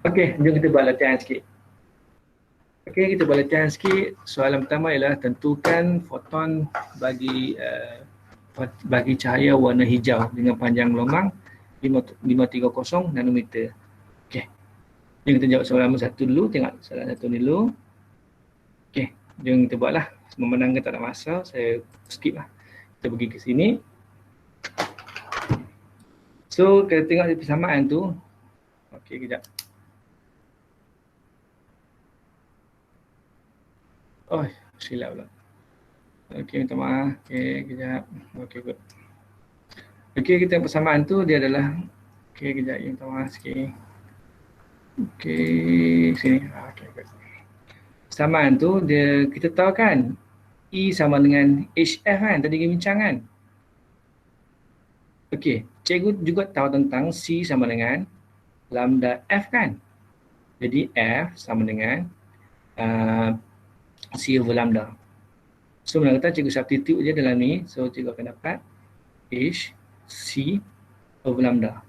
Okey, jom kita buat latihan sikit. Okey, kita boleh latihan sikit. Soalan pertama ialah tentukan foton bagi bagi cahaya warna hijau dengan panjang gelombang 530 nanometer. Okey. Jom kita jawab soalan nombor 1 dulu. Tengok soalan 1 dulu. Okey, jom kita buatlah. Memenangkan tak ada masa, saya skip lah. Kita pergi ke sini. So, kita tengok persamaan tu. Okey, kejap. Oh, silap pula. Okey, minta maaf. Okey, kejap. Okey, good. Okey, kita persamaan tu dia adalah, okey, kejap. Minta maaf sikit. Okey, sini. Okey, good. Persamaan tu dia, kita tahu kan E sama dengan HF kan, tadi kita bincang kan. Okey, cikgu juga tahu tentang C sama dengan lambda F kan. Jadi F sama dengan C over lambda. So, mana kata cikgu substitute je dalam ni. So, cikgu akan dapat H C over lambda.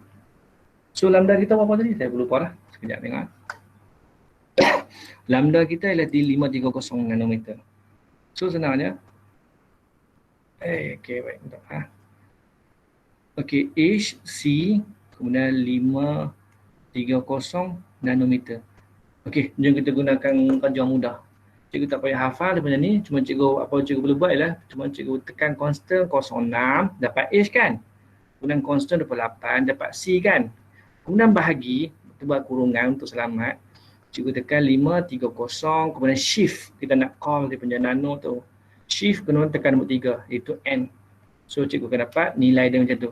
So, lambda kita berapa tadi? Saya lupa lah. Sekejap tengok. Lambda kita ialah di 530 nanometer. So, senang je. Okey, baik. Okey, H C kemudian 530 nanometer. Okey, jom kita gunakan kajian mudah. Cikgu tak payah hafal daripada ni, cuma cikgu apa cikgu boleh buat ialah cuma cikgu tekan constant 06 dapat H kan. Kemudian constant 28 dapat C kan. Kemudian bahagi, kita buat kurungan untuk selamat. Cikgu tekan 530 kemudian shift, kita nak call dia punya nano tu. Shift kemudian tekan nombor 3 iaitu N. So cikgu akan dapat nilai dia macam tu.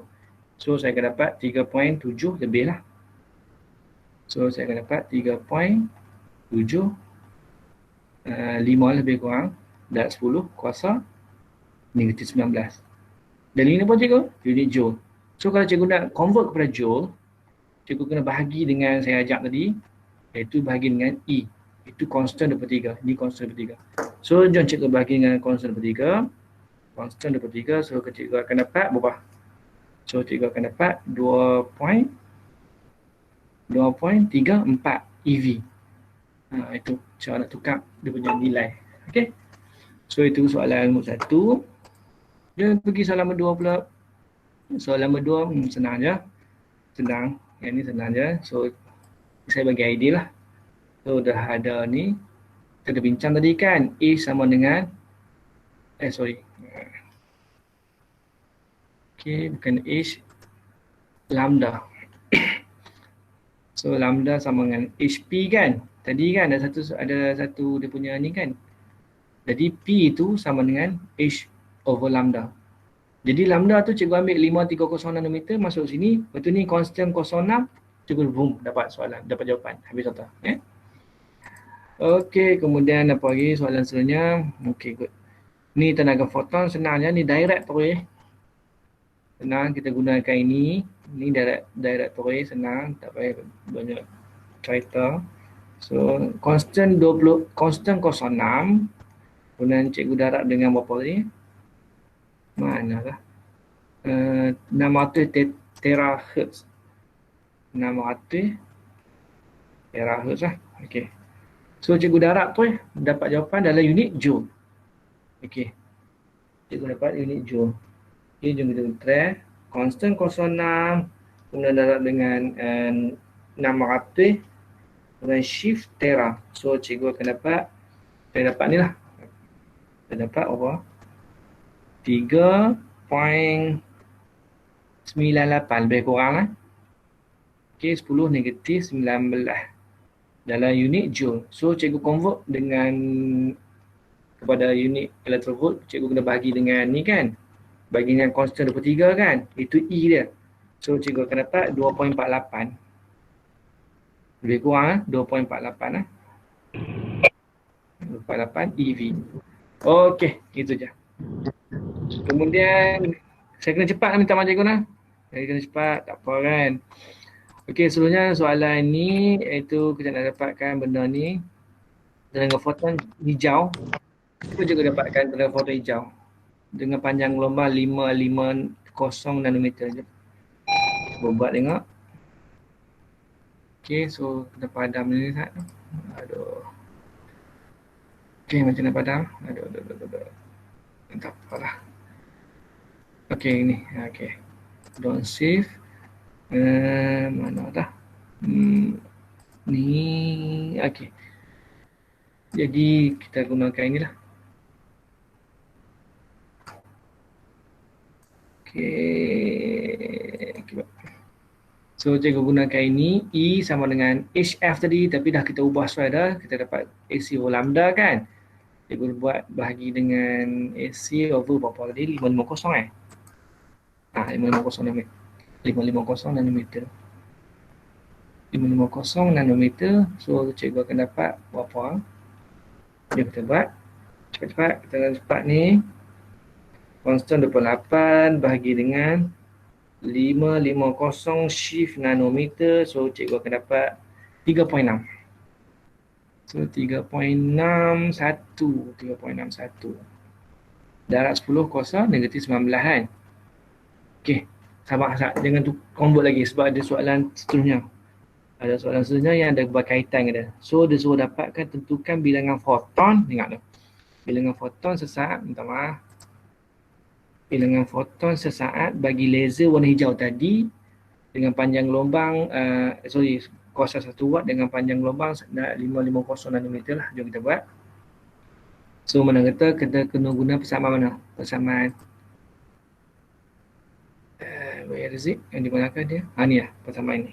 So saya akan dapat 3.7 lebih lah. So saya akan dapat 3.7 5 lebih kurang darab 10 kuasa negatif 19. Dan ini apa cikgu? Unit joule. So kalau cikgu nak convert kepada joule, cikgu kena bahagi dengan saya ajak tadi, iaitu bahagi dengan E. Itu constant 23. Ini constant 23. So jom cikgu bahagi dengan constant 23. Constant 23, so cikgu akan dapat berapa? So cikgu akan dapat 2.34 EV. Itu cara nak tukar dia punya nilai. Okey. So itu soalan nombor 1. Jom pergi soalan nombor 2 pula. Soalan nombor 2 senang je. Senang. Yang ni senang je. So saya bagi idea lah. So dah ada ni. Kita dah bincang tadi kan. A sama dengan okey, bukan H, lambda. So lambda sama dengan HP kan. Tadi kan ada satu dia punya ni kan. Jadi P itu sama dengan H over lambda. Jadi lambda tu cikgu ambil 530 nanometer masuk sini. Lepas tu ni constant 06. Cikgu boom dapat soalan, dapat jawapan. Habis contoh. Okey, kemudian apa lagi soalan seterusnya. Okey, good. Ni tenaga foton senang je. Ni direct terus. Senang kita gunakan ini. Ni direct terus senang. Tak payah banyak cerita. So constant 06. Kemudian cikgu darab dengan berapa tadi? Manalah? 600 terahertz. 600 terahertz lah. Okey. So cikgu darab tu dapat jawapan dalam unit joule. Okey. Cikgu dapat unit joule. Okey, jom kita try. Constant 06. Kemudian darab dengan 600. Kemudian shift tera. So cikgu akan dapat, saya dapat ni lah. Saya dapat apa? 3.98 lebih kurang lah. Okey, 10 negatif 19 dalam unit joule. So cikgu convert dengan kepada unit electrovolt, cikgu kena bagi dengan ni kan. Bagi dengan constant 23 kan. Itu E dia. So cikgu akan dapat 2.48. Lebih kurang 2.48 lah. 2.48 EV. Okey, itu je. Kemudian saya kena cepat minta maaf cikgu lah. Saya kena cepat, tak apa kan. Okey, seterusnya soalan ni iaitu kita nak dapatkan benda ni tenaga foton hijau. Kita juga dapatkan tenaga foton hijau dengan panjang gelombang 550 nanometer je. Cuba buat tengok. Okey, so kita padam ni kan. Aduh. Okey, macam mana padam? Aduh. Tak apalah. Okey, ni. Okey. Don't save. Mana dah? Ni. Okey. Jadi kita gunakan inilah. Okey. So cikgu gunakan ini, E sama dengan HF tadi, tapi dah kita ubah sesuai dah. Kita dapat AC over lambda kan. Cikgu buat bahagi dengan AC over berapa tadi? 550 550 nanometer. 550 nanometer. 550 nanometer. So cikgu akan dapat berapa? Jom kita buat. Cepat-cepat. Kita cepat ni. Constant 28 bahagi dengan 550 shift nanometer. So cikgu akan dapat 3.6. So 3.61. Darab 10 kosong negatif 19 kan. Okey. Sabar, jangan tu convert lagi sebab ada soalan seterusnya. Ada soalan seterusnya yang ada berkaitan dengan dia. So dia suruh dapatkan tentukan bilangan foton. Ingat tu. Bilangan foton sesaat, minta maaf. Bilangan foton sesaat bagi laser warna hijau tadi dengan panjang gelombang kuasa 1 watt dengan panjang gelombang 550 nanometer lah. Jom kita buat. So mana kata kita kena guna persamaan mana? Persamaan where is it? Yang digunakan dia? Ni lah persamaan ni.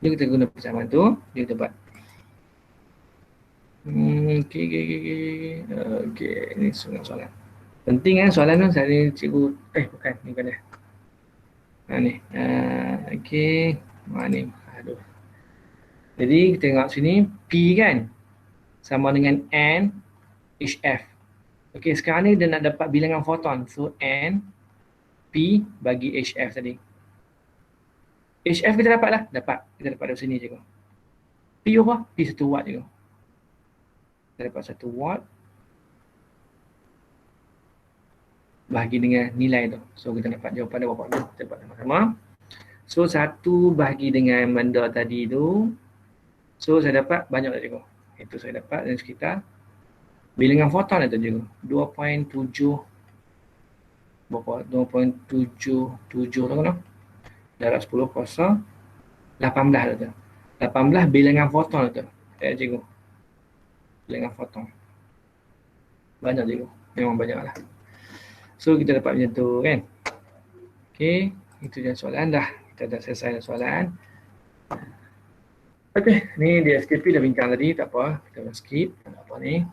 Jom kita guna persamaan tu. Jom kita buat. Okey. Ini soalan. Penting kan soalan tu. Saya cikgu, bukan. Ni bukan dia. Ni. Okey. Ni. Aduh. Jadi kita tengok sini. P kan. Sama dengan N. HF. Okey, sekarang ni dia nak dapat bilangan foton. So, N. P bagi HF tadi. HF kita dapat lah. Kita dapat dari sini cikgu. P apa? P 1 watt cikgu. Kita dapat 1 watt. Bahagi dengan nilai tu. So kita dapat jawapan dia berapa? Kita dapat sama-sama. So 1 bahagi dengan benda tadi tu. So saya dapat banyak tak cikgu. Itu saya dapat dan sekitar bilangan foton itu cikgu. 2.7 berapa? 2.77 tu kan? Darab 10 kosong 18 tu. 18 bilangan foton tu. Cikgu. Bilangan foton. Banyak cikgu. Memang banyak lah. So kita dapat macam tu kan. Okey, itu je soalan dah. Kita dah selesai soalan. Okey, ni dia SKP dah bincang tadi, tak apa. Kita dah skip, tak apa ni.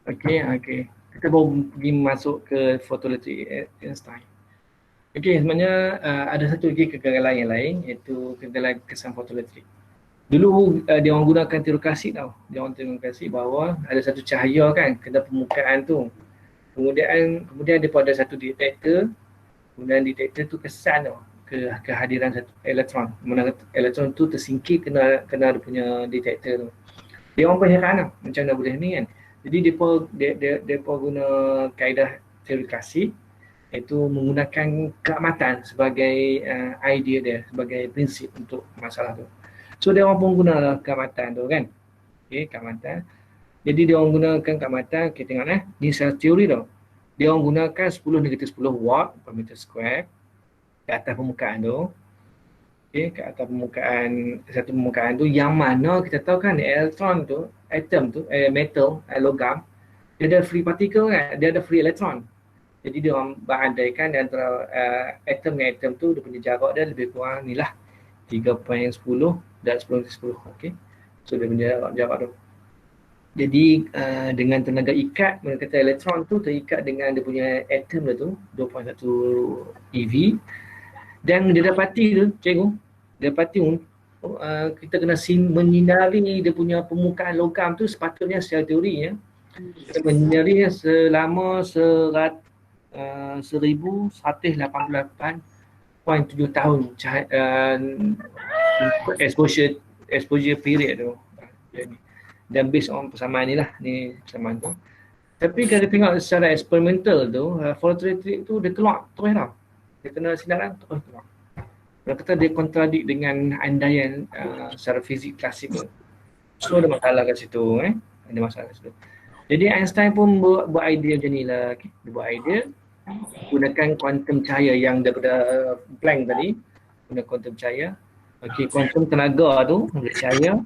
Okey. Kita baru pergi masuk ke fotoelektrik Einstein. Okey, sebenarnya ada satu lagi kegagalan yang lain iaitu kegagalan kesan fotoelektrik. Dulu dia orang gunakan teori klasik tau. Dia orang teori klasik bahawa ada satu cahaya kan kena permukaan tu. Kemudian dia ada satu detektor. Kemudian detektor tu kesan tau kehadiran satu elektron. Mana elektron tu tersingkir kena ada punya detektor tu. Dia orang pun heran tau macam mana boleh ni kan. Jadi depa guna kaedah teori klasik iaitu menggunakan keamatan sebagai idea dia, sebagai prinsip untuk masalah tu. So dia orang pun guna keamatan tu kan. Okey, keamatan. Jadi dia orang gunakan keamatan, kita tengok ni secara teori tau. Dia orang gunakan 10 negatif 10 watt per meter square ke atas permukaan tu. Okey, ke atas satu permukaan tu yang mana kita tahu kan elektron tu, atom tu, metal, logam, dia ada free particle kan, dia ada free elektron. Jadi dia orang berandaikan antara atom dengan atom tu dia punya jarak dia lebih kurang ni lah 3.10 dan 10 10. Okey. So dia punya jarak tu. Jadi dengan tenaga ikat, mana kata elektron tu terikat dengan dia punya atom dia tu 2.1 eV. Dan dia dapati tu, cikgu, dia dapati kita kena menyinari dia punya permukaan logam tu sepatutnya secara teorinya kita menyinari selama 1188.7 tahun exposure period tu. Dan based on persamaan ni lah, ni persamaan tu. Tapi kalau tengok secara eksperimental tu, fotoelektrik tu dia keluar terus tau. Dia kena sinaran terus keluar. Dia kata dia kontradik dengan andaian secara fizik klasik tu. So ada masalah kat situ Ada masalah kat situ. Jadi Einstein pun buat idea macam ni lah. Okay. Dia buat idea gunakan kuantum cahaya yang daripada Planck tadi, guna kuantum cahaya. Okey, kuantum tenaga tu, cahaya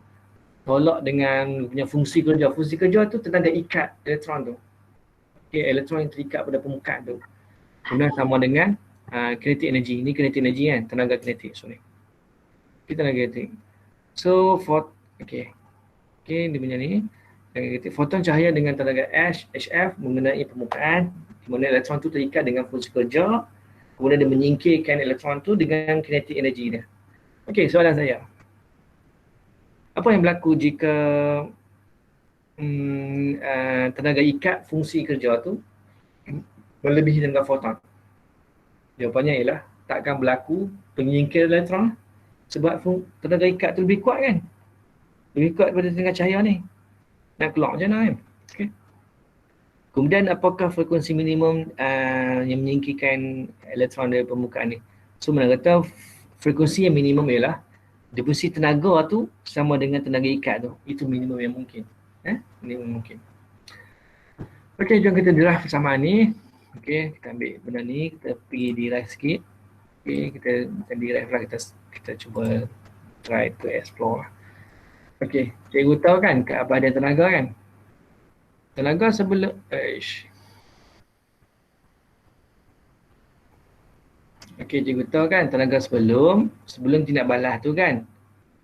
tolak dengan punya fungsi kerja. Fungsi kerja tu tenaga ikat elektron tu. Okey, elektron yang terikat pada permukaan tu. Kemudian sama dengan kinetic energy. Ini kinetic energy kan, tenaga kinetik. Sorry. Ini tenaga kinetik. So, okey. Okey, dia punya ni. Foton cahaya dengan tenaga HF mengenai permukaan, di mana elektron tu terikat dengan fungsi kerja, kemudian dia menyingkirkan elektron tu dengan kinetic energy dia. Okey, soalan saya. Apa yang berlaku jika tenaga ikat fungsi kerja tu melebihi tenaga foton? Jawapannya ialah takkan berlaku penyingkir elektron sebab tenaga ikat tu lebih kuat kan? Lebih kuat daripada tenaga cahaya ni. Nak keluar macam mana kan? Okay. Kemudian apakah frekuensi minimum yang menyingkirkan elektron dari permukaan ni? So mana kata frekuensi yang minimum ialah distribusi tenaga tu sama dengan tenaga ikat tu. Itu minimum yang mungkin. Minimum mungkin. Okey, jom kita derive persamaan ni. Okey, kita ambil benda ni, kita pergi derive sikit. Okey, kita derive lah, kita cuba try to explore lah. Okey, cikgu tahu kan keabadian tenaga kan? Tenaga sebelum okey, cikgu tahu kan tenaga sebelum tindak balas tu kan?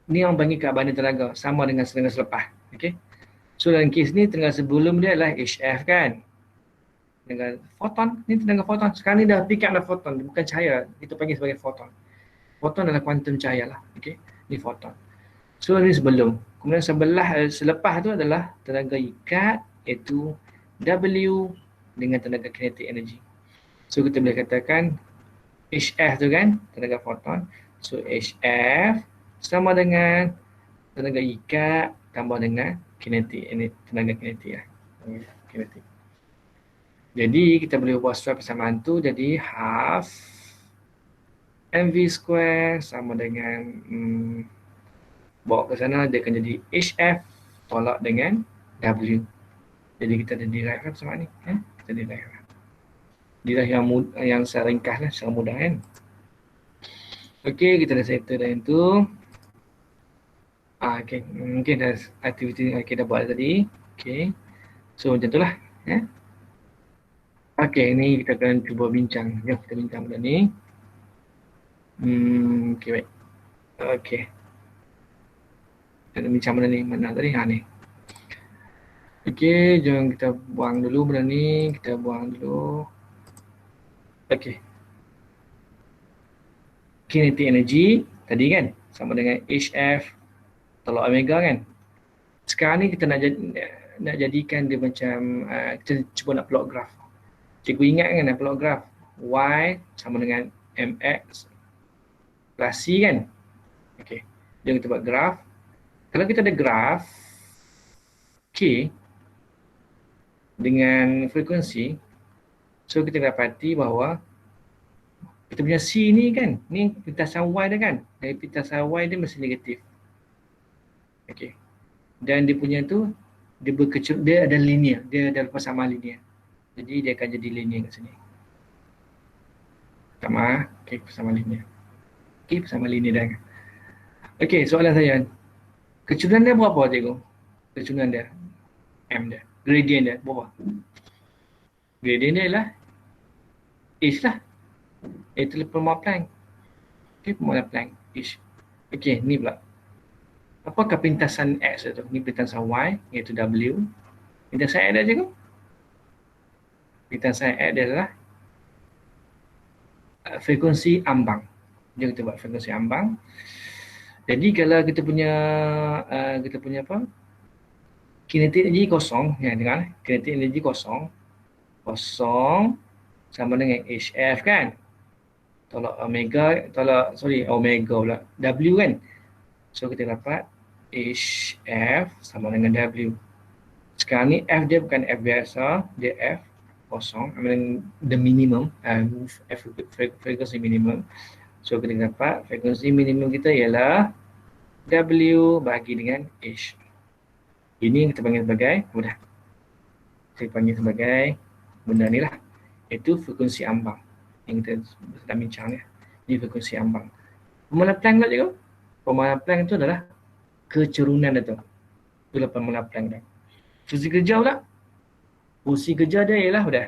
Ni orang panggil keabadian tenaga sama dengan tenaga selepas. Okey. So dalam kes ni tenaga sebelum dia adalah HF kan? Tenaga foton, ni tenaga foton. Sekarang ni dah pick up dah foton, bukan cahaya. Kita panggil sebagai foton. Foton adalah kuantum cahaya lah. Okey. Ni foton. So ni sebelum. Kemudian selepas tu adalah tenaga ikat, iaitu W dengan tenaga kinetic energy. So kita boleh katakan HF tu kan, tenaga foton. So HF sama dengan tenaga ikat tambah dengan kinetik, tenaga kinetik lah. Kinetik. Jadi kita boleh buat sesuai persamaan tu, jadi half mv square sama dengan bawa ke sana, dia akan jadi HF tolak dengan W. Jadi kita ada derive lah persamaan ni. Kita derive lah. Derive yang secara ringkas lah, secara mudah kan. Okey, kita dah settle dah yang tu. Okay. Mungkin dah aktiviti yang kita buat tadi. Okay. So macam tu lah. Okay, ni kita akan cuba bincang. Jom kita bincang benda ni. Okay, baik. Okay. Kita bincang benda ni. Mana tadi? Ni. Okay, jom kita buang dulu benda ni. Kita buang dulu. Okay. Kinetic energy tadi kan sama dengan HF tolak omega kan. Sekarang ni kita nak jadikan dia macam kita cuba nak plot graf. Cikgu ingat kan nak plot graf Y sama dengan MX plus C kan. Okey. Jom kita buat graf. Kalau kita ada graf K dengan frekuensi, so kita dapati bahawa kita punya C ni kan, ni pintasan Y dia kan. Dari pintasan Y dia mesti negatif. Okey. Dan dia punya tu dia ada linear, dia ada persamaan linear. Jadi dia akan jadi linear kat sini. Sama, okey, persamaan linear. Okey, persamaan linear dah. Okey, soalan saya. Kecurahan dia berapa cikgu? Kecurahan dia M dia. Gradient dia berapa? Gradient dia ialah H lah. Itu formula Planck. Okey, formula Planck H. Okey, ni pula. Apakah pintasan X itu? Ni pintasan Y, iaitu W. Pintasan X dia cikgu? Pintasan X dia adalah frekuensi ambang. Jom kita buat frekuensi ambang. Jadi kalau kita punya apa? Kinetik energi kosong, ya dengar, kinetik energi kosong sama dengan HF kan? Tolak omega pula W kan? So kita dapat HF sama dengan W. Sekarang ni F dia bukan F biasa, dia F kosong, I mean the minimum, frekuensi minimum. So kita dapat frekuensi minimum kita ialah W bagi dengan H. Ini yang kita panggil sebagai mudah. saya panggil sebagai benda ni lah, iaitu frekuensi ambang yang kita sedang bincang ni. Ini frekuensi ambang. Formula Planck tak juga? Formula Planck itu adalah kecerunan itu. Itulah formula Planck dah. Fungsi kerja pula. Fungsi kerja dia ialah sudah.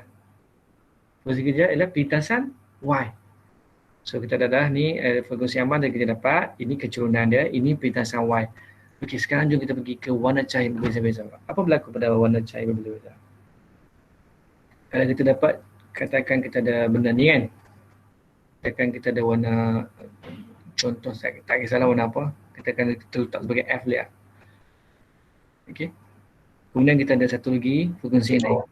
Fungsi kerja ialah perlintasan Y. So kita dah ni frekuensi ambang yang kita dapat, ini kecerunan dia, ini perlintasan Y. Okey, sekarang jom kita pergi ke warna cahaya berbeza-beza. Apa berlaku pada warna cahaya berbeza-beza? Kalau kita dapat, katakan kita ada benda ni kan. Katakan kita ada warna, contoh tak kisahlah warna apa, katakan kita letak sebagai F dia. Okey. Kemudian kita ada satu lagi frekuensi lain.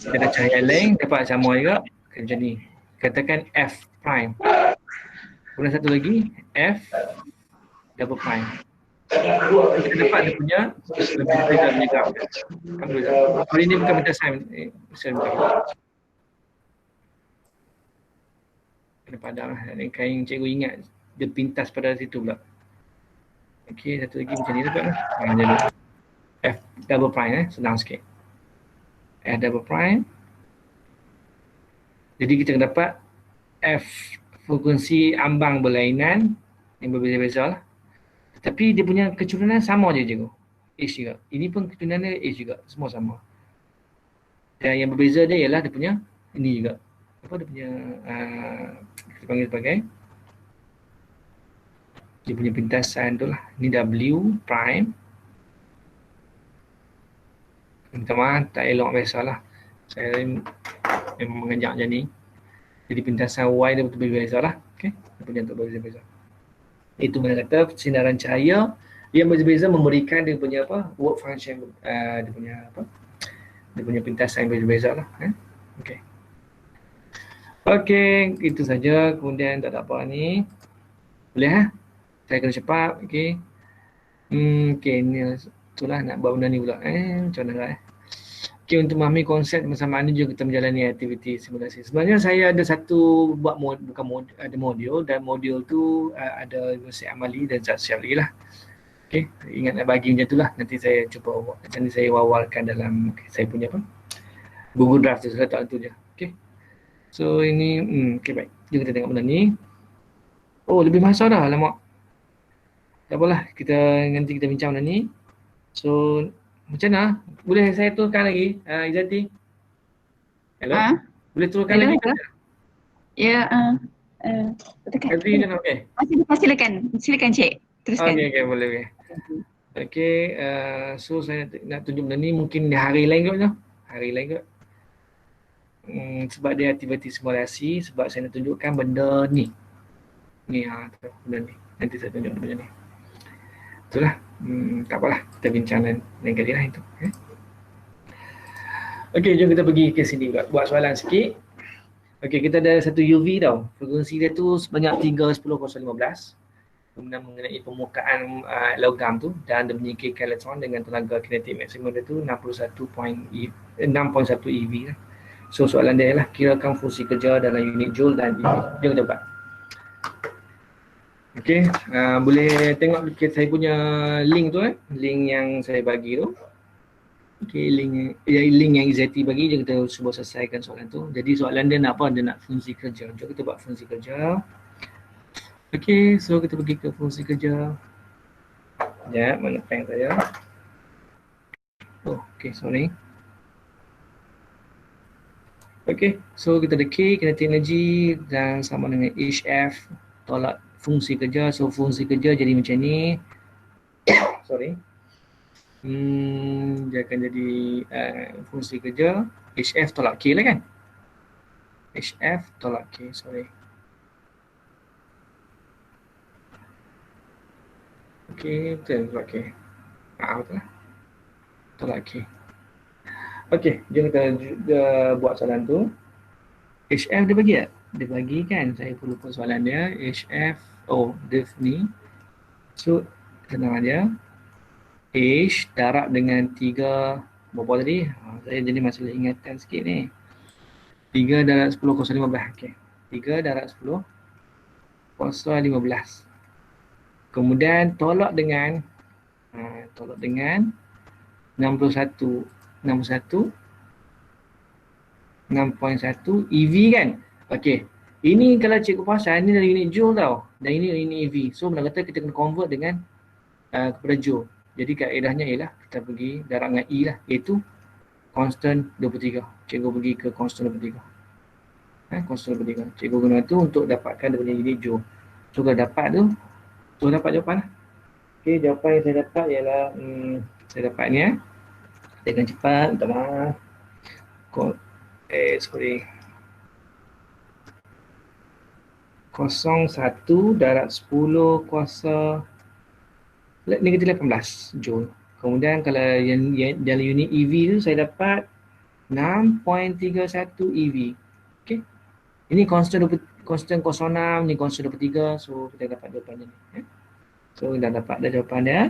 Kita ada cahaya lain dapat sama juga macam ni. Katakan F prime. Kemudian satu lagi F double prime. Kita dapat dia punya lebih beza punya graf. Kali ini bukan benda sains. Kena padam lah. Kain cikgu ingat dia pintas pada situ pula. Okey, satu lagi macam ni dapat lah. Jadi F double prime senang sikit. F double prime. Jadi kita dapat F frekuensi ambang berlainan yang berbeza-beza lah. Tapi dia punya kecerunan sama je cikgu. H juga. Ini pun kecerunan dia H juga. Semua sama. Dan yang berbeza dia ialah dia punya ini juga. Apa dia punya kita panggil sebagai dia punya pintasan tu lah. Ini W prime. Minta maaf, tak elok biasalah. Saya memang mengejak macam ni. Jadi pintasan Y dia betul berbeza lah. Okay. Dia punya untuk berbeza-beza. Itu mana kata sinaran cahaya yang berbeza memberikan dia punya apa? Work function, dia punya apa? Dia punya pintasan yang berbeza lah. Okay. Okay, itu saja. Kemudian tak ada apa ni. Boleh ha? Saya kena cepat. Okay. Okay, ni itulah nak buat benda ni pula. Macam mana lah Okay, untuk memahami konsep persamaan ini juga kita menjalani aktiviti simulasi. Sebenarnya saya ada satu buat ada modul dan modul tu ada konsep amali dan saksiap lagi lah. Okay, ingat nak bagi macam tu lah. Nanti saya cuba macam ni saya wawarkan dalam saya punya apa Google Drive tu, saya letak tu je. Okay. So ini, okay baik. Jom kita tengok benda ni. Oh, lebih masa dah, alamak. Tak apalah, nanti kita bincang benda ni. So, macam mana? Boleh saya turunkan lagi, Izzati? Hello? Boleh turunkan lagi?
Ya,
tekan. Okay.
Silakan Cik. Teruskan.
Okay, boleh. Okay, so saya nak tunjuk benda ni mungkin di hari lain kot. Hari lain kot. Sebab dia aktiviti simulasi, sebab saya nak tunjukkan benda ni. Ni, benda ni. Nanti saya tunjuk benda ni. Itulah. Tak apalah, kita bincang lain kali lah itu. Okey, jom kita pergi ke sini pula. Buat soalan sikit. Okey, kita ada satu UV tau. Frekuensi dia tu sebanyak 3.10.15. Kemudian mengenai permukaan logam tu dan dia menyingkirkan elektron dengan tenaga kinetik maksimum dia tu 6.1 EV lah. So soalan dia ialah kirakan fungsi kerja dalam unit joule dan EV. Jom kita buat. Okey, boleh tengok saya punya link tu link yang saya bagi tu. Okey, link yang Izzati bagi je, kita cuba selesaikan soalan tu. Jadi soalan dia nak apa? Dia nak fungsi kerja. Jom kita buat fungsi kerja. Okey, so kita pergi ke fungsi kerja. Ya, mana pen saya? Oh, okey, sorry. Okey, so kita ada K, kinetic energy dan sama dengan HF tolak fungsi kerja. So fungsi kerja jadi macam ni. Sorry. Dia akan jadi fungsi kerja HF tolak K lah kan. HF tolak K, sorry. Okey, betul tolak K. Betul lah. Tolak K. Okey, jom kita buat soalan tu. HF dia bagi tak? Dia bagi kan, saya pun lupa soalan dia. HF, div ni. So, senang aja. H darab dengan 3, berapa tadi? Saya jadi masalah ingatan sikit ni. 3 darab 10 kosong 15. Okey. 3 darab 10 kosong 15. Kemudian tolak dengan 61 6.1 EV kan. Okey. Ini kalau cikgu perasan, ni dari unit joule tau. Dan ini unit EV. So mana kata kita kena convert dengan kepada joule. Jadi kaedahnya ialah kita pergi darab dengan E lah. Iaitu constant 23. Cikgu pergi ke constant 23. Constant 23. Cikgu guna tu untuk dapatkan daripada unit joule. So kalau dapat tu, so dapat jawapan lah. Okey, jawapan yang saya dapat ialah saya dapat ni Saya akan cepat, minta maaf. Sorry. 01 darab 10 kuasa negatif 18 joule. Kemudian kalau yang dalam unit EV tu saya dapat 6.31 EV. Okey. Ini constant 06, ni constant 23. So kita dapat jawapannya ni. So dah dapat dah jawapan dia.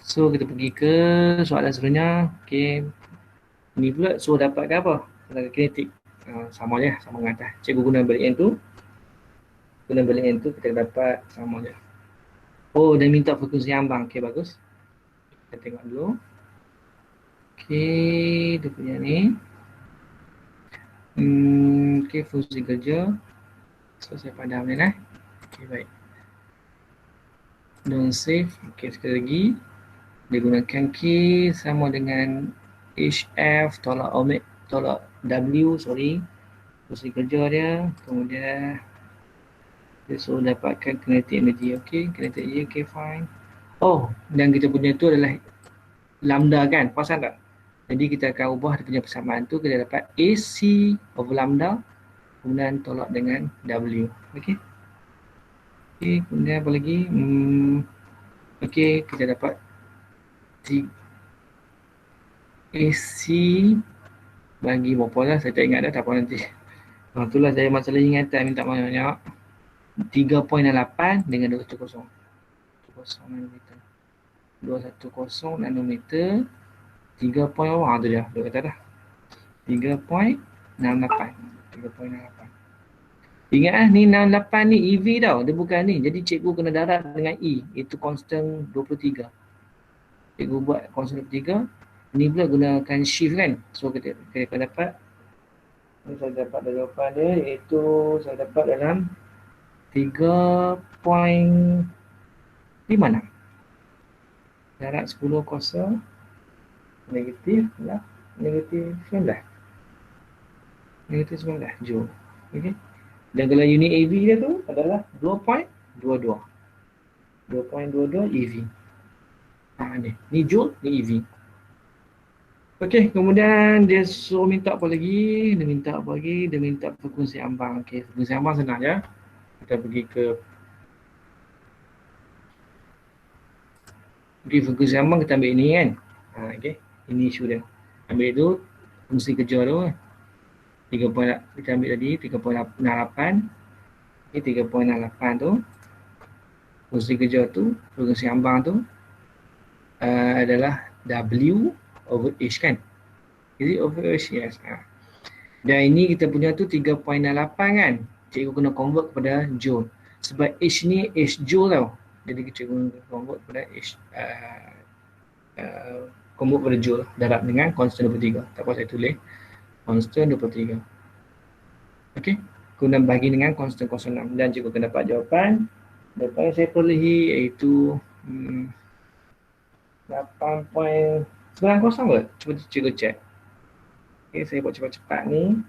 So kita pergi ke soalan seterusnya. Okey. Ni pula so dapatkan apa? Tenaga kinetik. Sama je, sama dengan atas. Cikgu guna balik tu. Guna balik tu kita dapat sama je. Oh, dia minta frekuensi ambang. Okey, bagus. Kita tengok dulu. Okey, dia punya ni. Okey, fungsi kerja. So saya padam ni lah. Okey, baik. Don't save. Okey, sekali lagi. Dia gunakan key sama dengan HF tolak omega tolak W, sorry. Fungsi kerja dia. Kemudian dia suruh dapatkan kinetic energy. Okey, kinetic energy, okey, fine. Oh, dan kita punya tu adalah lambda kan, perasan tak? Jadi kita akan ubah dia punya persamaan tu, kita dapat AC over lambda, kemudian tolak dengan W. Okey. Okey, kemudian apa lagi? Okey, kita dapat AC bagi berapa lah, saya tak ingat dah, tak apa nanti. Itulah saya masalah ingatan, minta maaf banyak. 3.8 dengan 210 nanometer. 210 nanometer 3 point tu dia kata dah 3.68. Ingat ni 68 ni EV tau, dia bukan ni. Jadi cikgu kena darab dengan E, itu constant 23. Cikgu buat constant 23. Ni pula gunakan shift kan. So kita akan dapat, saya dapat jawapan dia, iaitu saya dapat dalam 3.56 darab 10 kuasa negatif lah, negatif 19 joule. Okey. Dan kalau unit EV dia tu adalah 2.22 EV. Ni joule, ni EV. Okey, kemudian dia suruh minta apa lagi? Dia minta frekuensi ambang. Okey, frekuensi ambang senang je. Kita pergi ke frekuensi ambang, kita ambil ini kan. Okey, ini isu dia. Ambil tu fungsi kerja tu. 3. Kita ambil tadi 3.68. Okey, 3.68 tu fungsi kerja tu, frekuensi ambang tu adalah W over H kan. Is it over H? Yes. Dan ini kita punya tu 3.68 kan. Cikgu kena convert kepada joule. Sebab H ni H joule tau. Jadi cikgu kena convert kepada H convert kepada joule. Darab dengan constant 23. Tak apa saya tulis. Constant 23. Okey. Kemudian bagi dengan constant 06. Dan cikgu kena dapat jawapan. Jawapan yang saya perolehi iaitu 8.90 kot. Cuba cikgu cek. Okey, saya buat cepat-cepat ni.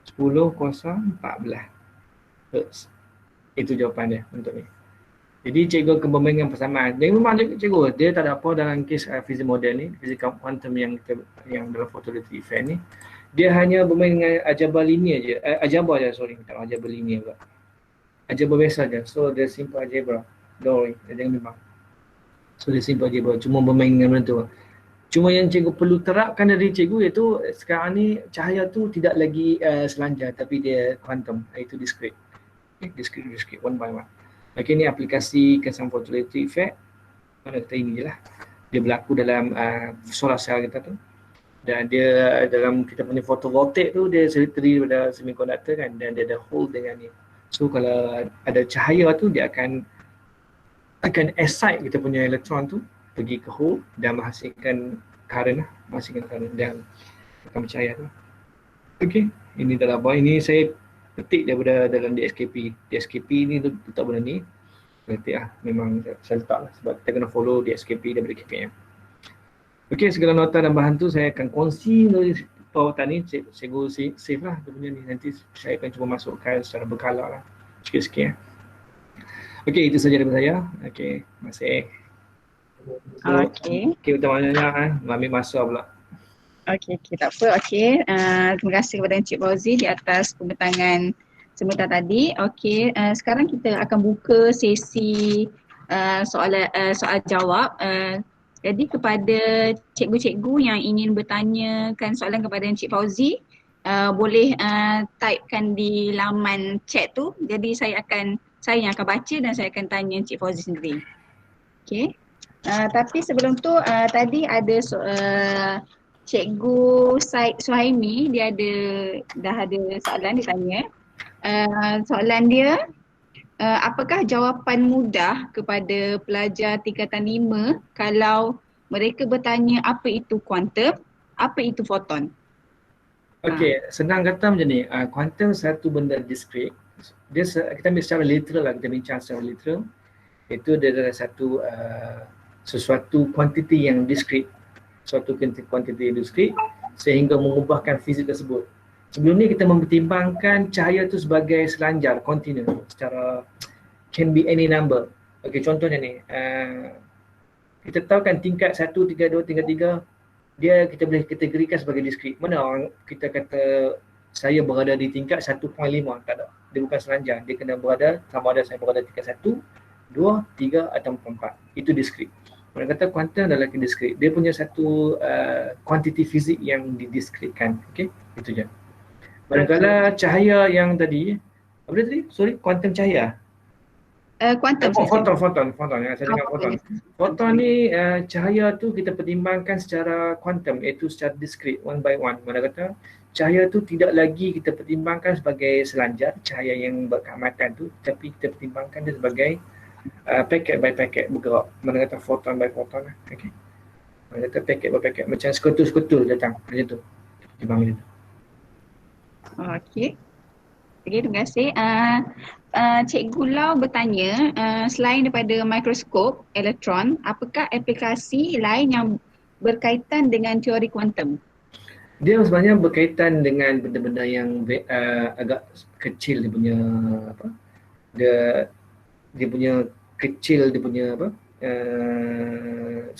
10.14 Hertz. Itu jawapan dia untuk ni. Jadi cikgu akan bermain dengan persamaan. Dan memang cikgu, dia tak ada apa dalam kes fizik model ni, fizik kuantum yang dalam photoelectric effect ni. Dia hanya bermain dengan aljabar linear je. Aljabar linear pula. Aljabar biasa je. So dia simple algebra. Don't worry, jangan memang. So dia simple algebra. Cuma bermain dengan benda tu. Cuma yang cikgu perlu terapkan dari cikgu iaitu sekarang ni cahaya tu tidak lagi selanjar tapi dia quantum, iaitu discrete. Okay, discrete one by one. Okay, ni aplikasi kesan photoelectric effect. Mana kita ini je lah. Dia berlaku dalam solar cell kita tu. Dan dia dalam kita punya photovoltaic tu dia terdiri daripada semiconductor kan, dan dia ada hole dengan ni. So kalau ada cahaya tu dia akan excite kita punya elektron tu pergi ke hole dan menghasilkan current dan akan bercahaya tu. Okey, ini dalam bawah ini saya petik daripada dalam DSKP. DSKP ni letak benda ni. Petik lah, memang saya letak lah sebab kita kena follow DSKP daripada KPM. Okey, segala nota dan bahan tu saya akan kongsi dari pawatan ni. Cikgu save lah dia punya ni. Nanti saya akan cuba masukkan secara berkala lah. Sikit-sikit. Okey, itu saja daripada saya. Okey, terima kasih.
Okey.
Okey, utamanya ambil masa pula.
Okey, tak apa. Okey, terima kasih kepada Encik Fauzi di atas pembentangan sebentar tadi. Okey, sekarang kita akan buka sesi soal jawab. Jadi kepada cikgu-cikgu yang ingin bertanyakan soalan kepada Encik Fauzi, boleh typekan di laman chat tu. Jadi saya yang akan baca dan saya akan tanya Encik Fauzi sendiri. Okey. Tapi sebelum tu tadi ada Cikgu Said Suhaimi, dia dah ada soalan dia tanya. Soalan dia, apakah jawapan mudah kepada pelajar tingkatan 5 kalau mereka bertanya apa itu kuantum, apa itu foton?
Okey, senang kata macam ni, kuantum satu benda discrete. Dia kita ambil secara literal lah, kita bincang secara literal. Itu dia adalah sesuatu kuantiti yang discrete. Suatu kuantiti yang discrete sehingga mengubahkan fizik tersebut. Sebelum ni kita mempertimbangkan cahaya tu sebagai selanjar, kontinu, secara can be any number. Okey, contohnya ni, kita tahu kan tingkat 1, 3, 2, tingkat 3, dia kita boleh kategorikan sebagai discrete. Mana orang kita kata saya berada di tingkat 1.5, tak ada. Dia bukan selanjar, dia kena berada, sama ada saya berada di tingkat 1, 2, 3 atau 4. Itu discrete. Orang kata kuantum adalah discrete. Dia punya satu kuantiti fizik yang didiskretkan. Okey, itu je. Manakala cahaya yang tadi, apa dia tadi? Sorry, kuantum cahaya.
Kuantum.
Foton. Saya dengar foton. Foton ni cahaya tu kita pertimbangkan secara kuantum, iaitu secara discrete, one by one. Mana kata cahaya tu tidak lagi kita pertimbangkan sebagai selanjar, cahaya yang berkeamatan tu, tapi kita pertimbangkan dia sebagai paket by paket bergerak. Mana kata foton by foton lah. Okay. Mana kata paket by paket, macam sekutu-sekutu datang macam tu. Timbang macam tu.
Okey. Okey, terima kasih. Cikgu Lau bertanya, selain daripada mikroskop elektron, apakah aplikasi lain yang berkaitan dengan teori kuantum?
Dia sebenarnya berkaitan dengan benda-benda yang agak kecil, dia punya apa? Dia punya kecil, dia punya apa?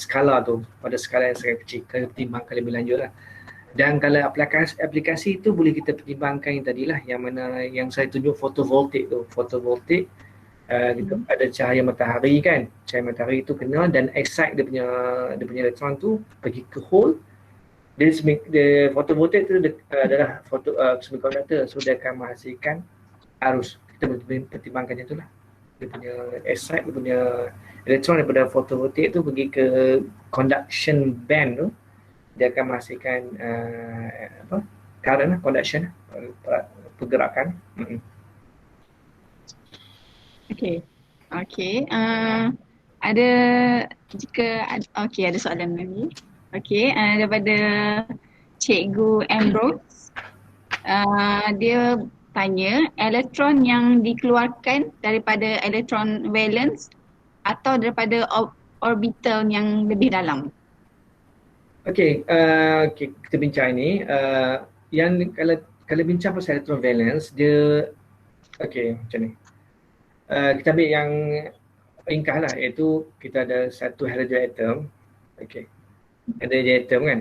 Skala tu, pada skala yang sangat kecil, kena pertimbangkan lebih lanjut lah. Dan kalau aplikasi itu boleh kita pertimbangkan yang tadilah, yang mana yang saya tunjuk fotovoltaik tu. Fotovoltaik ada cahaya matahari kan. Cahaya matahari itu kena dan excite dia punya elektron tu pergi ke hole. Dia fotovoltaik tu adalah semiconductor, so dia akan menghasilkan arus. Kita boleh pertimbangkan macam itulah. Dia punya excite, dia punya elektron daripada fotovoltaik tu pergi ke conduction band tu. Dia akan menghasilkan current, conduction, pergerakan.
Okey. Ada soalan lagi. Okey, daripada Cikgu Ambrose. Dia tanya, elektron yang dikeluarkan daripada elektron valence atau daripada orbital yang lebih dalam?
Okey, kita bincang ini. Yang kalau bincang pasal electron valence, dia macam ni. Kita ambil yang ringkas lah, iaitu kita ada satu halogen atom. Okey. Halogen atom kan.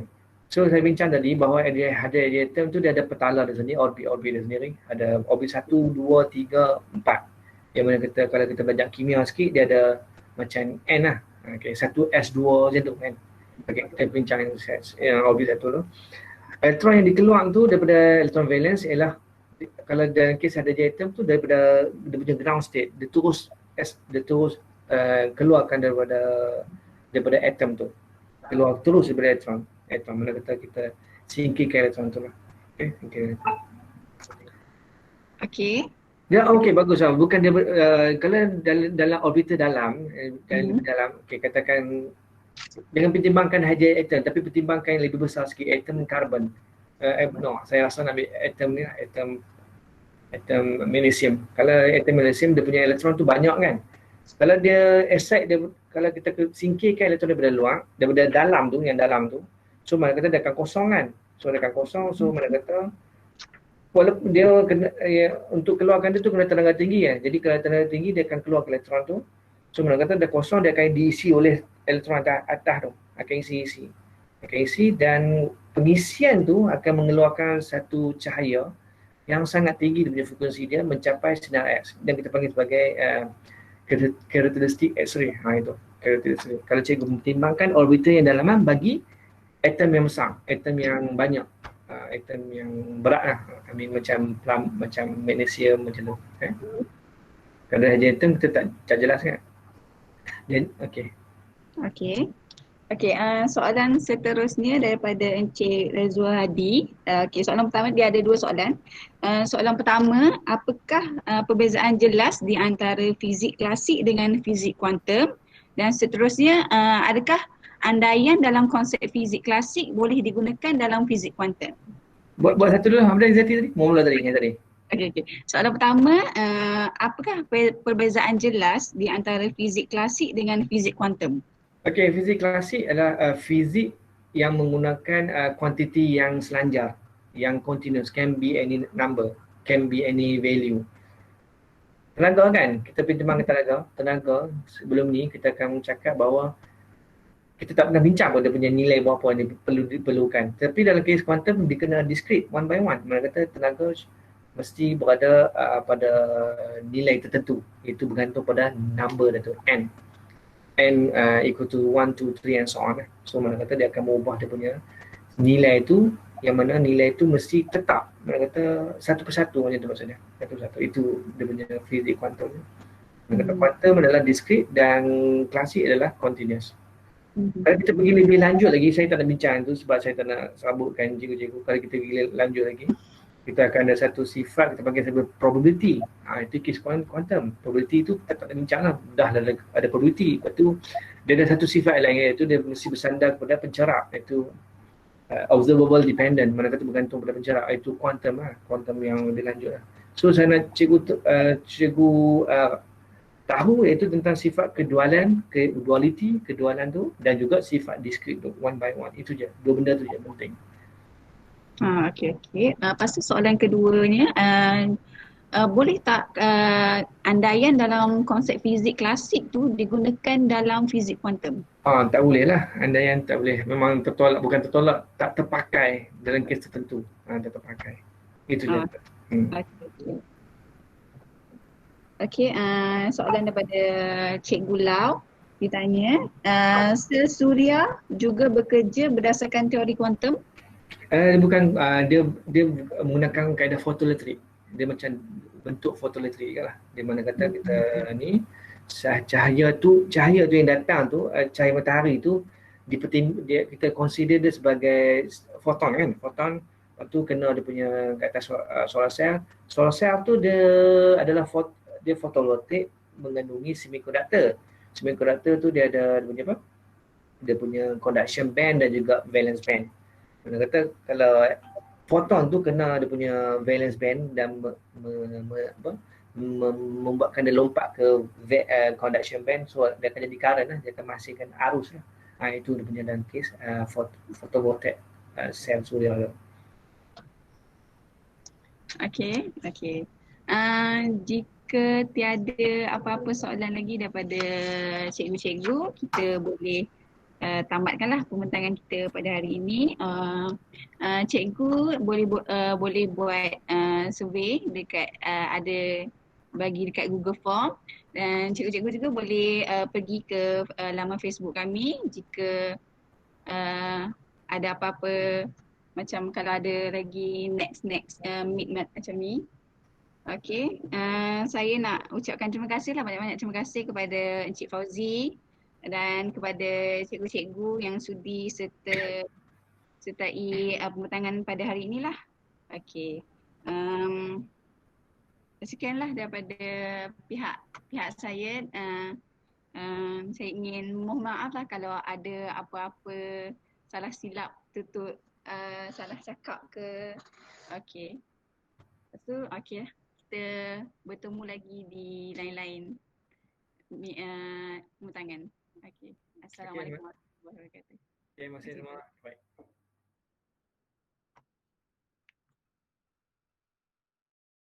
So saya bincang tadi bahawa halogen atom tu dia ada petala dia sendiri, orbit dia sendiri. Ada orbit 1, 2, 3, 4. Yang mana kalau kita belajar kimia sikit, dia ada macam N lah. Okey, 1s2 macam tu kan. Okay, kita bincang yang orbit satu tu. Elektron yang dikeluar tu daripada elektron valence ialah, kalau dalam kes ada atom tu, daripada dia punya ground state, dia terus keluarkan daripada atom tu. Keluar terus daripada elektron. Mana kata kita singkirkan elektron tu lah.
Okey.
Ya, okey, bagus lah. Bukan dia kalau dalam orbiter dalam, katakan jangan pertimbangkan hydrogen atom, tapi pertimbangkan yang lebih besar sikit, atom karbon. No, saya rasa nak ambil atom ni lah, atom magnesium. Kalau atom magnesium dia punya elektron tu banyak kan. Kalau dia excite dia, kalau kita singkirkan elektron daripada luar, daripada dalam tu, yang dalam tu, so mana kata dia akan kosong kan. So dia akan kosong, so mana kata walaupun dia kena untuk keluarkan dia tu kena tenaga tinggi kan. Jadi kalau tenaga tinggi dia akan keluar elektron tu. So mana kata dia kosong, dia akan diisi oleh elektron atas tu, akan isi. Akan isi dan pengisian tu akan mengeluarkan satu cahaya yang sangat tinggi dia punya frekuensi dia mencapai sinar X dan kita panggil sebagai karakteristik X-ray. Itu karakteristik. Kalau cikgu mempertimbangkan orbital yang dalaman bagi atom yang besar, atom yang banyak, atom yang berat lah. I mean, macam magnesium macam tu. Kalau hanya atom kita tak jelas kan. Dan
Okey. Okey, soalan seterusnya daripada Encik Rezwa Hadi. Okey, soalan pertama dia ada dua soalan. Soalan pertama, apakah perbezaan jelas di antara fizik klasik dengan fizik kuantum? Dan seterusnya, adakah andaian dalam konsep fizik klasik boleh digunakan dalam fizik kuantum?
Buat satu dulu, apa Izzati tadi? Mula tadi, yang tadi.
Okey. Soalan pertama, apakah perbezaan jelas di antara fizik klasik dengan fizik kuantum?
Okey, fizik klasik adalah fizik yang menggunakan kuantiti yang selanjar, yang continuous, can be any number, can be any value. Tenaga kan, kita pertimbangkan tenaga sebelum ni kita akan cakap bahawa kita tak pernah bincang pun dia punya nilai berapa yang diperlukan. Tapi dalam kes kuantum dia kena discrete one by one. Mana kata tenaga mesti berada pada nilai tertentu. Itu bergantung pada number dia tu, n. N equal to 1, 2, 3 and so on. So mana kata dia akan mengubah dia punya nilai tu, yang mana nilai tu mesti tetap. Mana kata satu persatu macam tu maksudnya. Satu persatu. Itu dia punya fizik kuantum. Mana kata kuantum adalah discrete dan klasik adalah continuous. Kalau kita pergi lebih lanjut lagi, saya tak nak bincang tu sebab saya tak nak serabutkan cikgu-cikgu. Kalau kita pergi lanjut lagi, kita akan ada satu sifat kita panggil sebagai probability. Itu kes quantum. Probability tu kita tak nak bincang lah. Dah ada probability. Lepas tu dia ada satu sifat lain, iaitu dia mesti bersandar kepada pencerap, iaitu observable dependent. Mana kata bergantung pada pencerap, iaitu quantum lah. Quantum yang lebih lanjut lah. So saya nak cikgu tahu iaitu tentang sifat kedualan, kedualan tu dan juga sifat discrete tu, one by one. Itu je, dua benda tu je penting.
Okey. Lepas tu soalan keduanya, boleh tak andaian dalam konsep fizik klasik tu digunakan dalam fizik kuantum?
Tak boleh lah, andaian tak boleh. Memang tertolak, bukan tertolak, tak terpakai dalam kes tertentu. Tak terpakai. Itu je.
Okey, soalan daripada Cikgu Lau ditanya, sel suria juga bekerja berdasarkan teori kuantum?
Bukan, dia menggunakan kaedah fotoelektrik. Dia macam bentuk fotoelektrik lah. Di mana kata kita ni cahaya tu yang datang tu, cahaya matahari tu kita consider dia sebagai foton kan. Foton, lepas tu kena dia punya kat atas solar cell. Solar cell tu dia adalah fotovoltaik mengandungi semiconductor. Semiconductor tu dia punya apa? Dia punya conduction band dan juga valence band. Mana kata kalau foton tu kena dia punya valence band dan membuatkan dia lompat ke conduction band, so dia akan jadi current lah, dia akan menghasilkan arus lah. Itu dia punya dalam kes fotovoltaik sel suria tu.
Okey. Jika tiada apa-apa soalan lagi daripada cikgu-cikgu, kita boleh tamatkanlah pembincangan kita pada hari ini. Cikgu boleh buat survey dekat ada bagi dekat Google Form, dan cikgu-cikgu juga boleh pergi ke laman Facebook kami jika ada apa-apa, macam kalau ada lagi next meet macam ni. Okey, saya nak ucapkan terima kasih lah, banyak-banyak terima kasih kepada Encik Fauzi dan kepada cikgu-cikgu yang sudi sertai pembincangan pada hari inilah. Okey. Sekianlah daripada pihak saya. Saya ingin mohon maaf lah kalau ada apa-apa salah silap tutur salah cakap ke. Okay. Lepas tu okay lah. Kita bertemu lagi di lain-lain tangan. Okay.
Okay,
Assalamualaikum warahmatullahi wabarakatuh.
okay, masih
Terima kasih.
semua. Baik.